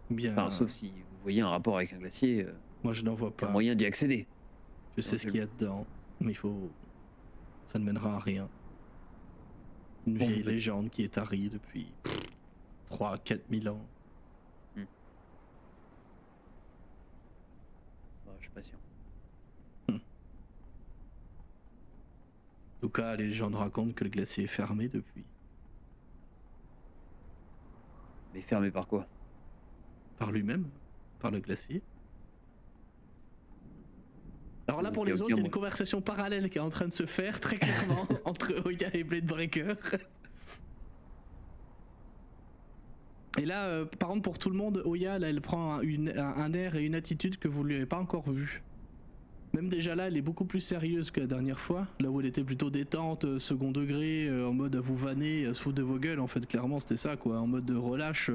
Bien. Enfin, sauf si vous voyez un rapport avec un glacier, Moi je n'en vois il y a pas. moyen d'y accéder. Je sais ce qu'il y a dedans, mais il faut... Ça ne mènera à rien. Une Bon, vieille légende qui est tarie depuis 3-4 000 ans. Je suis pas sûr. En tout cas, les légendes racontent que le glacier est fermé depuis. Mais fermé par quoi? Par lui-même, par le glacier. Alors là, Donc, pour il y a les autres, aucun il y a une moyen. conversation parallèle qui est en train de se faire très clairement entre Oya et Blade Breaker. Et là, par contre, pour tout le monde, Oya, là, elle prend un air et une attitude que vous ne lui avez pas encore vu. Même déjà là, elle est beaucoup plus sérieuse que la dernière fois. Là où elle était plutôt détente, second degré, en mode à vous vanner, à se foutre de vos gueules. En fait, clairement, c'était ça, quoi. En mode de relâche.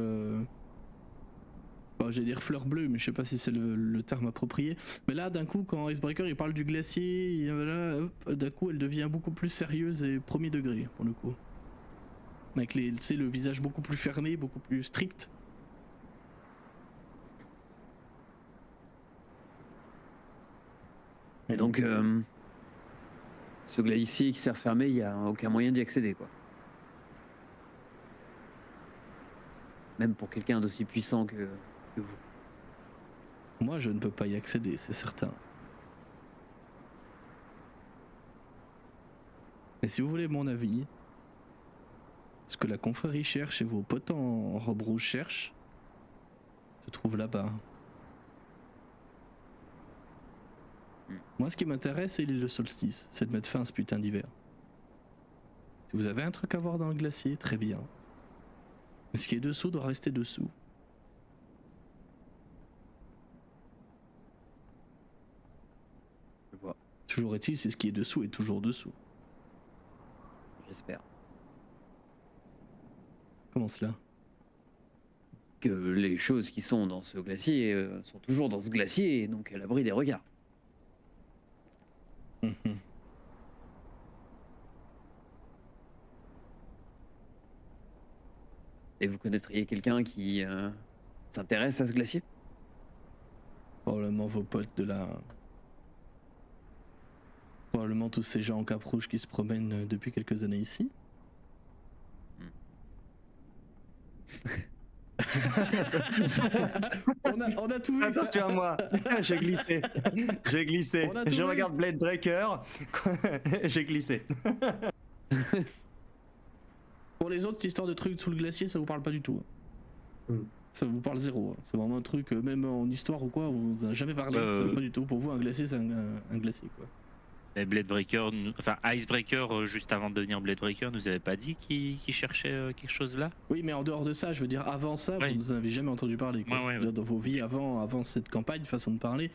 Bon, j'allais dire fleur bleue, mais je sais pas si c'est le terme approprié. Mais là, d'un coup, quand Icebreaker il parle du glacier, d'un coup, elle devient beaucoup plus sérieuse et premier degré, pour le coup. Avec le visage beaucoup plus fermé, beaucoup plus strict. Et donc, ce glacier qui s'est refermé, il n'y a aucun moyen d'y accéder, quoi. Même pour quelqu'un d'aussi puissant que vous. Moi, je ne peux pas y accéder, c'est certain. Mais si vous voulez mon avis, ce que la confrérie cherche et vos potes en robe rouge cherchent, se trouve là-bas. Moi, ce qui m'intéresse, c'est le solstice. C'est de mettre fin à ce putain d'hiver. Si vous avez un truc à voir dans le glacier, très bien. Mais ce qui est dessous doit rester dessous. Je vois, Toujours est-il, c'est ce qui est dessous est toujours dessous. j'espère. Comment cela? Que les choses qui sont dans ce glacier sont toujours dans ce glacier, et donc à l'abri des regards. Mhm. Et vous connaîtriez quelqu'un qui s'intéresse à ce glacier? Probablement vos potes de la... Probablement tous ces gens en cape rouge qui se promènent depuis quelques années ici. On a tout vu. Attention à moi, j'ai glissé. J'ai glissé. On a tout Je vu. regarde Blade Breaker. J'ai glissé. Pour les autres, cette histoire de truc sous le glacier, ça vous parle pas du tout. Hmm. Ça vous parle zéro. C'est vraiment un truc, même en histoire ou quoi, on vous en a jamais parlé. Pas du tout. Pour vous, un glacier, c'est un glacier, quoi. Et Blade Breaker, enfin Icebreaker, juste avant de devenir Blade Breaker, nous avait pas dit qu'il cherchait quelque chose là? Oui, mais en dehors de ça, je veux dire, avant ça, Oui. vous n'en avez jamais entendu parler, quoi. Ouais, ouais, Je veux dire, dans vos vies avant cette campagne, façon de parler,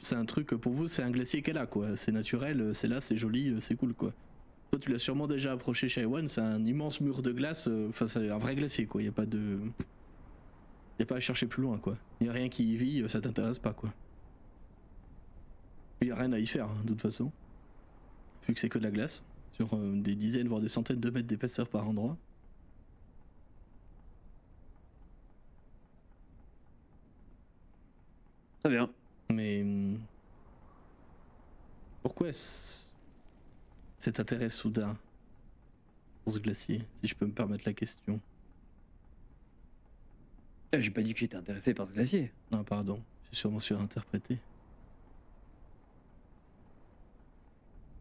c'est un truc, pour vous, c'est un glacier qu'elle a, quoi. C'est naturel, c'est là, c'est joli, c'est cool, quoi. Toi, tu l'as sûrement déjà approché chez Iwan, c'est un immense mur de glace, enfin, c'est un vrai glacier, quoi. Y a pas de. Y a pas à chercher plus loin, quoi. Y a rien qui y vit, ça t'intéresse pas, quoi. Y a rien à y faire, hein, de toute façon. Vu que c'est que de la glace, sur des dizaines, voire des centaines de mètres d'épaisseur par endroit. Très bien. Mais pourquoi cet intérêt soudain pour ce glacier, si je peux me permettre la question? J'ai pas dit que j'étais intéressé par ce glacier. Non, pardon, j'ai sûrement surinterprété.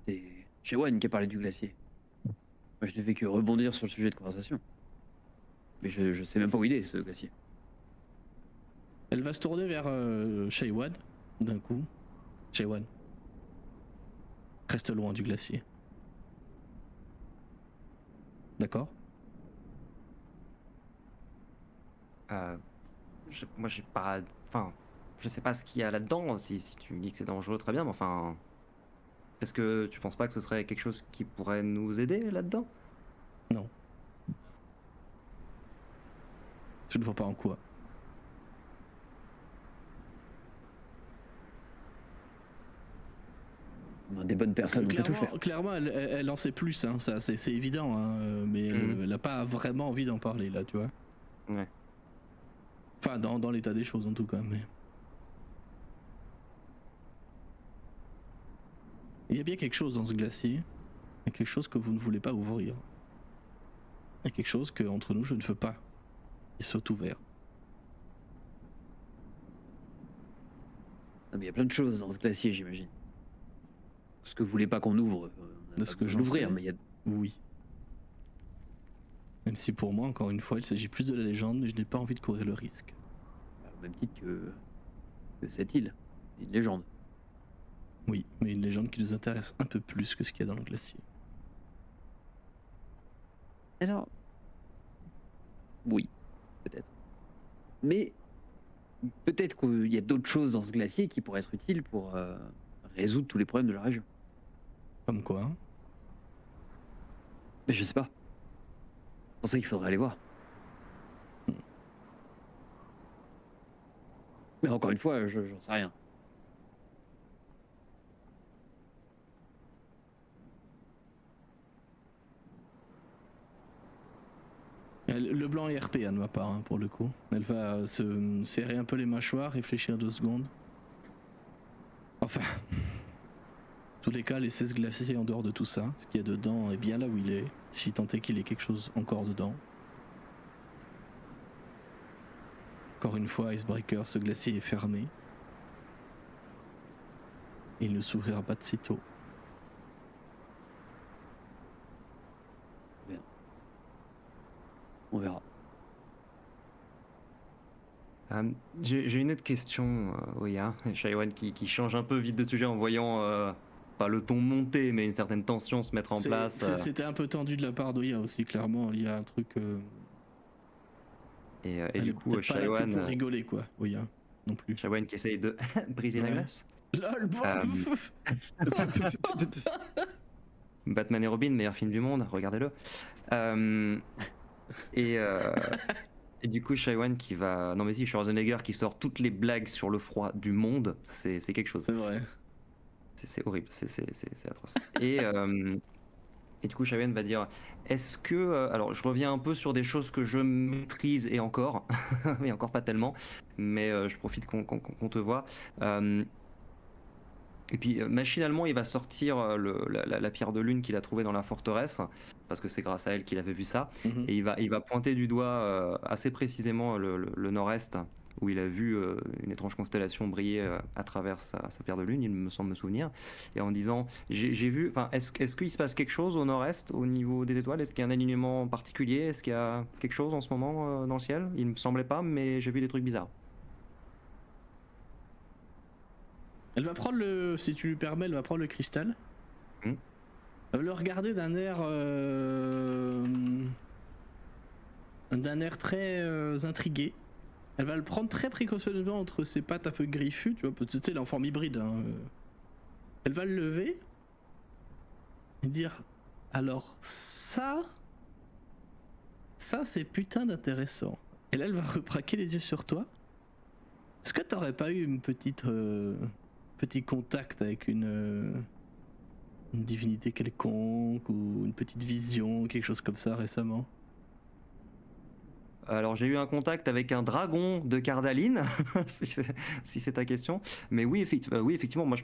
C'est Shewan qui a parlé du glacier. Moi, je n'ai fait que rebondir sur le sujet de conversation. Mais je sais même pas où il est, ce glacier. Elle va se tourner vers Shaywan d'un coup. Shaywan, reste loin du glacier. D'accord? Moi, j'ai pas. Enfin, je sais pas ce qu'il y a là-dedans. Si tu me dis que c'est dangereux, très bien, mais enfin. Est-ce que tu penses pas que ce serait quelque chose qui pourrait nous aider là-dedans? Non. Je ne vois pas en quoi. Des bonnes personnes, on peut tout faire. Clairement, elle en sait plus, hein, ça, c'est évident, hein, mais elle a pas vraiment envie d'en parler là, tu vois. Ouais. Enfin, dans l'état des choses en tout cas, mais. Il y a bien quelque chose dans ce glacier, il y a quelque chose que vous ne voulez pas ouvrir. Il y a quelque chose que, entre nous, je ne veux pas. Il soit ouvert. Non, mais il y a plein de choses dans ce glacier, j'imagine. Ce que vous voulez pas qu'on ouvre. De ce que je j'en l'ouvrir, sais. mais il y a. Oui. Même si pour moi, encore une fois, il s'agit plus de la légende, mais je n'ai pas envie de courir le risque. Au même titre que cette île. C'est une légende. Oui, mais une légende qui nous intéresse un peu plus que ce qu'il y a dans le glacier. Alors. Oui, peut-être. Mais peut-être qu'il y a d'autres choses dans ce glacier qui pourraient être utiles pour résoudre tous les problèmes de la région. Comme quoi? Mais je sais pas. C'est pour ça qu'il faudrait aller voir. Mais encore une fois, j'en sais rien. Le blanc est RP, de ma part, hein, pour le coup. Elle va se serrer un peu les mâchoires, réfléchir 2 secondes. Enfin, en tous les cas, laisser se glacer en dehors de tout ça. Ce qu'il y a dedans est bien là où il est, si tant est qu'il y ait quelque chose encore dedans. Encore une fois, Icebreaker, ce glacier est fermé. Il ne s'ouvrira pas de sitôt. On verra. J'ai une autre question, Oya. Shaiwan qui change un peu vite de sujet en voyant pas le ton monter, mais une certaine tension se mettre en place. C'était un peu tendu de la part d'Oya aussi, clairement. Il y a un truc. Et Elle du est coup, peut-être pas là que Shaiwan, pour rigoler, quoi, Oya, non plus. Shaiwan qui essaye de briser la Ouais. glace. LOL, Batman et Robin, meilleur film du monde, regardez-le. Euh, et, euh, et du coup, Shaiwan qui va. Non, mais si, Schwarzenegger qui sort toutes les blagues sur le froid du monde, c'est quelque chose. C'est vrai. C'est horrible, c'est atroce. Et du coup, Shaiwan va dire est-ce que. Alors, je reviens un peu sur des choses que je maîtrise et encore, mais encore pas tellement, mais je profite qu'on te voit. Et puis machinalement, il va sortir la pierre de lune qu'il a trouvée dans la forteresse, parce que c'est grâce à elle qu'il avait vu ça. Mhm. Et il va pointer du doigt assez précisément le nord-est, où il a vu une étrange constellation briller à travers sa pierre de lune, il me semble me souvenir. Et en disant, j'ai vu, enfin, est-ce qu'il se passe quelque chose au nord-est, au niveau des étoiles? Est-ce qu'il y a un alignement particulier? Est-ce qu'il y a quelque chose en ce moment dans le ciel? Il me semblait pas, mais j'ai vu des trucs bizarres. Elle va prendre le. Si tu lui permets, elle va prendre le cristal. Hmm. Elle va le regarder d'un air. D'un air très intrigué. Elle va le prendre très précautionneusement entre ses pattes un peu griffues, tu vois, tu sais, elle est en forme hybride. Hein. Elle va le lever et dire alors ça c'est putain d'intéressant. Et là elle va rebraquer les yeux sur toi. Est-ce que t'aurais pas eu une petite petit contact avec une divinité quelconque ou une petite vision, quelque chose comme ça récemment? Alors j'ai eu un contact avec un dragon de Cardaline, si c'est ta question. Mais oui, effectivement, moi je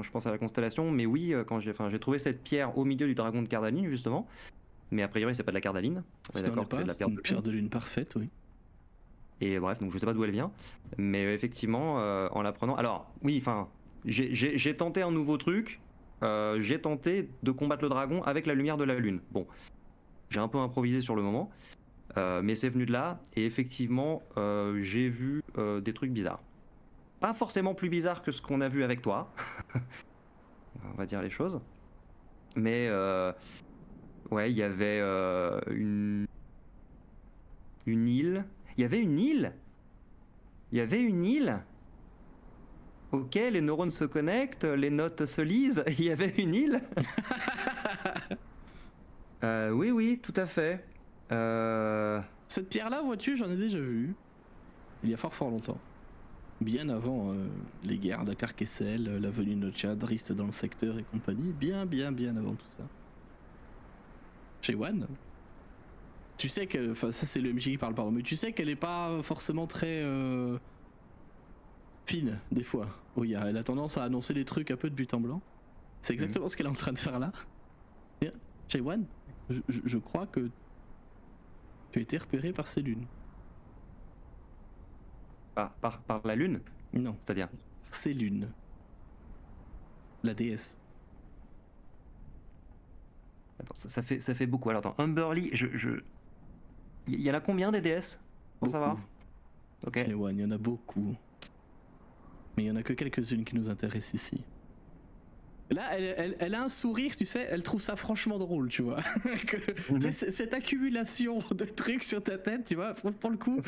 pense à la constellation, mais oui, quand j'ai trouvé cette pierre au milieu du dragon de Cardaline justement. Mais a priori c'est pas de la Cardaline. On est Ce n'en d'accord est que c'est pas, de la c'est pierre une de pierre lune. de lune parfaite, oui. Et bref, donc je sais pas d'où elle vient. Mais effectivement, en la prenant. Alors oui, enfin, j'ai tenté un nouveau truc. J'ai tenté de combattre le dragon avec la lumière de la lune. Bon, j'ai un peu improvisé sur le moment. Mais c'est venu de là, et effectivement, j'ai vu des trucs bizarres. Pas forcément plus bizarres que ce qu'on a vu avec toi, on va dire les choses. Mais ouais, il y avait une île. Il y avait une île. Il y avait une île. Ok, les neurones se connectent, les notes se lisent. Il y avait une île. Oui, oui, tout à fait. Cette pierre-là, vois-tu, j'en ai déjà vu. Il y a fort longtemps. Bien avant les guerres d'Akarkessel, la venue de Nocha, Drist dans le secteur et compagnie. Bien avant tout ça. Chez One, tu sais que. Enfin, ça c'est le MJ qui parle, pardon, mais tu sais qu'elle est pas forcément très fine, des fois. Oh, elle a tendance à annoncer des trucs un peu de but en blanc. C'est exactement ce qu'elle est en train de faire là. Chez One, je crois que tu as été repéré par ces lunes. Par la lune, Non, c'est-à-dire. ces lunes. La déesse. Attends, ça fait beaucoup. Alors attends, Humberly, il y en a combien des DS pour savoir? Ok. Chez One, il y en a beaucoup. Mais il y en a que quelques-unes qui nous intéressent ici. Là, elle a un sourire, tu sais, elle trouve ça franchement drôle, tu vois. Tu sais, cette accumulation de trucs sur ta tête, tu vois, pour le coup,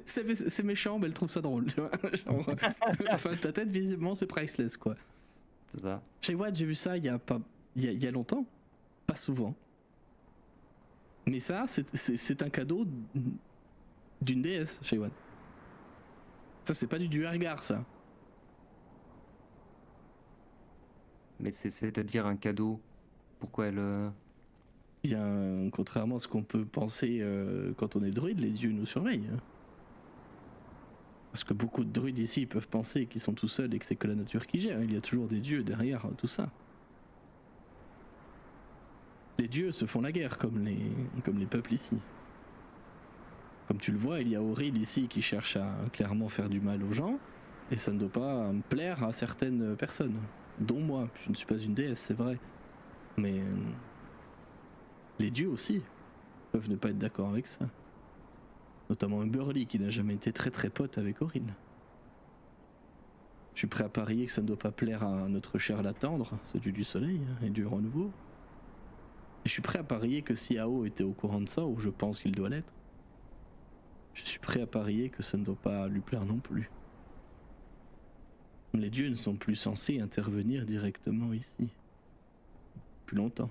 c'est méchant, mais elle trouve ça drôle, tu vois. Genre, enfin, ta tête, visiblement, c'est priceless, quoi. C'est ça. Chez Watt, j'ai vu ça il y a longtemps, pas souvent. Mais ça, c'est un cadeau d'une déesse, chez Watt. Ça, c'est pas du Duergar, ça. Mais c'est-à-dire un cadeau. Pourquoi elle. Bien, contrairement à ce qu'on peut penser quand on est druide, les dieux nous surveillent. Parce que beaucoup de druides ici peuvent penser qu'ils sont tout seuls et que c'est que la nature qui gère. Il y a toujours des dieux derrière tout ça. Les dieux se font la guerre comme les peuples ici. Comme tu le vois, il y a Auril ici qui cherche à clairement faire du mal aux gens. Et ça ne doit pas me plaire à certaines personnes. Dont moi. Je ne suis pas une déesse, c'est vrai. Mais les dieux aussi peuvent ne pas être d'accord avec ça. Notamment un Burly qui n'a jamais été très très pote avec Auril. Je suis prêt à parier que ça ne doit pas plaire à notre cher Latendre, ce dieu du soleil et du renouveau. Et je suis prêt à parier que si Ao était au courant de ça, ou je pense qu'il doit l'être, je suis prêt à parier que ça ne doit pas lui plaire non plus. Les dieux ne sont plus censés intervenir directement ici. Depuis longtemps.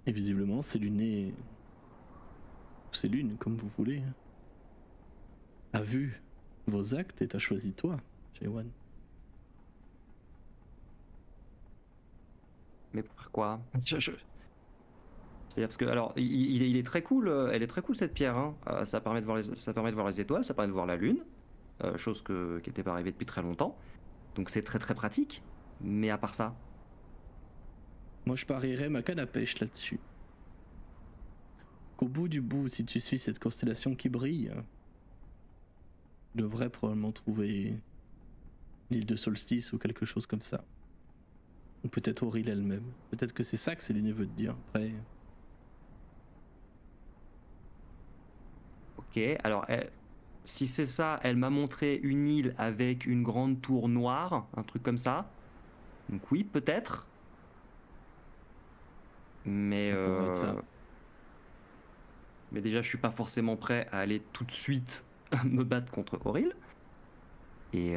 Et visiblement, c'est Célune, comme vous voulez, a vu vos actes et t'a choisi toi, Jaywan. Mais pourquoi? C'est-à-dire parce que alors il est très cool, elle est très cool cette pierre. Hein. Ça permet de voir les étoiles, ça permet de voir la lune, chose qui n'était pas arrivée depuis très longtemps. Donc c'est très très pratique. Mais à part ça, Moi je parierais ma canne à pêche là-dessus. Qu'au bout du bout, si tu suis cette constellation qui brille, tu devrais probablement trouver l'île de Solstice ou quelque chose comme ça. Ou peut-être Auril elle-même. Peut-être que c'est ça que Céline veut te dire. Après. ok. Alors si c'est ça, elle m'a montré une île avec une grande tour noire, un truc comme ça. Donc oui, peut-être. Mais Ça pourrait être ça. mais déjà, je suis pas forcément prêt à aller tout de suite me battre contre Auril. Et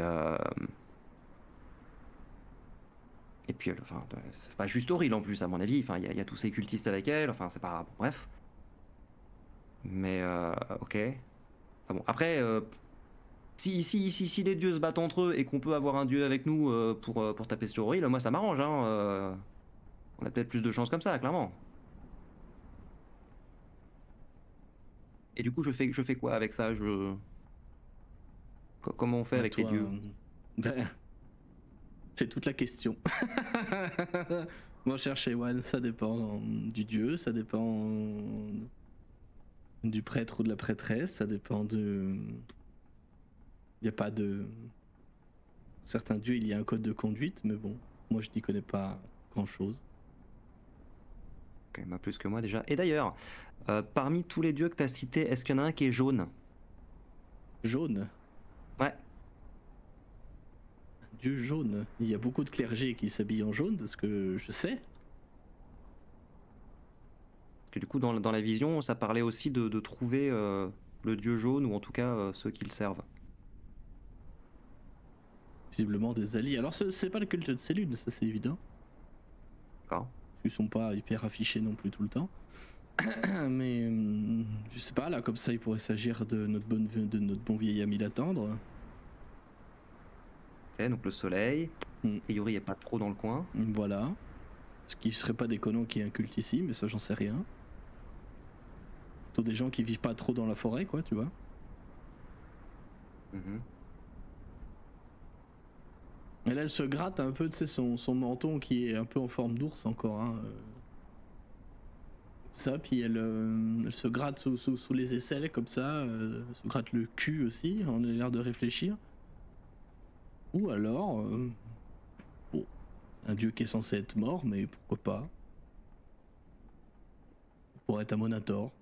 puis, enfin, c'est pas juste Auril en plus, à mon avis. Enfin, il y a tous ces cultistes avec elle. Enfin, c'est pas. Bref. Mais, ok. Enfin bon, après, si les dieux se battent entre eux et qu'on peut avoir un dieu avec nous pour taper sur Auril, moi ça m'arrange. Hein, on a peut-être plus de chances comme ça, clairement. Et du coup, je fais quoi avec ça? Comment on fait avec les dieux? Ben, c'est toute la question. Mon cher Shaywan, ça dépend du dieu, ça dépend du prêtre ou de la prêtresse, ça dépend de... Il n'y a pas de... Certains dieux, il y a un code de conduite, mais bon, moi je n'y connais pas grand-chose. Quand même plus que moi déjà. Et d'ailleurs, parmi tous les dieux que tu as cités, est-ce qu'il y en a un qui est jaune? Jaune? Ouais. Dieu jaune. Il y a beaucoup de clergés qui s'habillent en jaune, de ce que je sais. Parce que du coup, dans la vision, ça parlait aussi de trouver le dieu jaune, ou en tout cas ceux qui le servent. Visiblement des alliés. Alors c'est pas le culte de Célune, ça c'est évident. D'accord. Ils sont pas hyper affichés non plus tout le temps. Mais je sais pas, là comme ça il pourrait s'agir de notre bon vieil ami Latendre. Ok, donc le soleil. Mm. A priori, il n'y a pas trop dans le coin. Voilà. Ce qui serait pas déconnant qu'il y ait un culte ici, mais ça j'en sais rien. Plutôt des gens qui vivent pas trop dans la forêt, quoi, tu vois. Mhm. Et là elle se gratte un peu, tu sais, son menton qui est un peu en forme d'ours encore. Hein. Ça, puis elle se gratte sous les aisselles comme ça, elle se gratte le cul aussi, on a l'air de réfléchir. Ou alors, bon, un dieu qui est censé être mort, mais pourquoi pas. Pour être Amonator.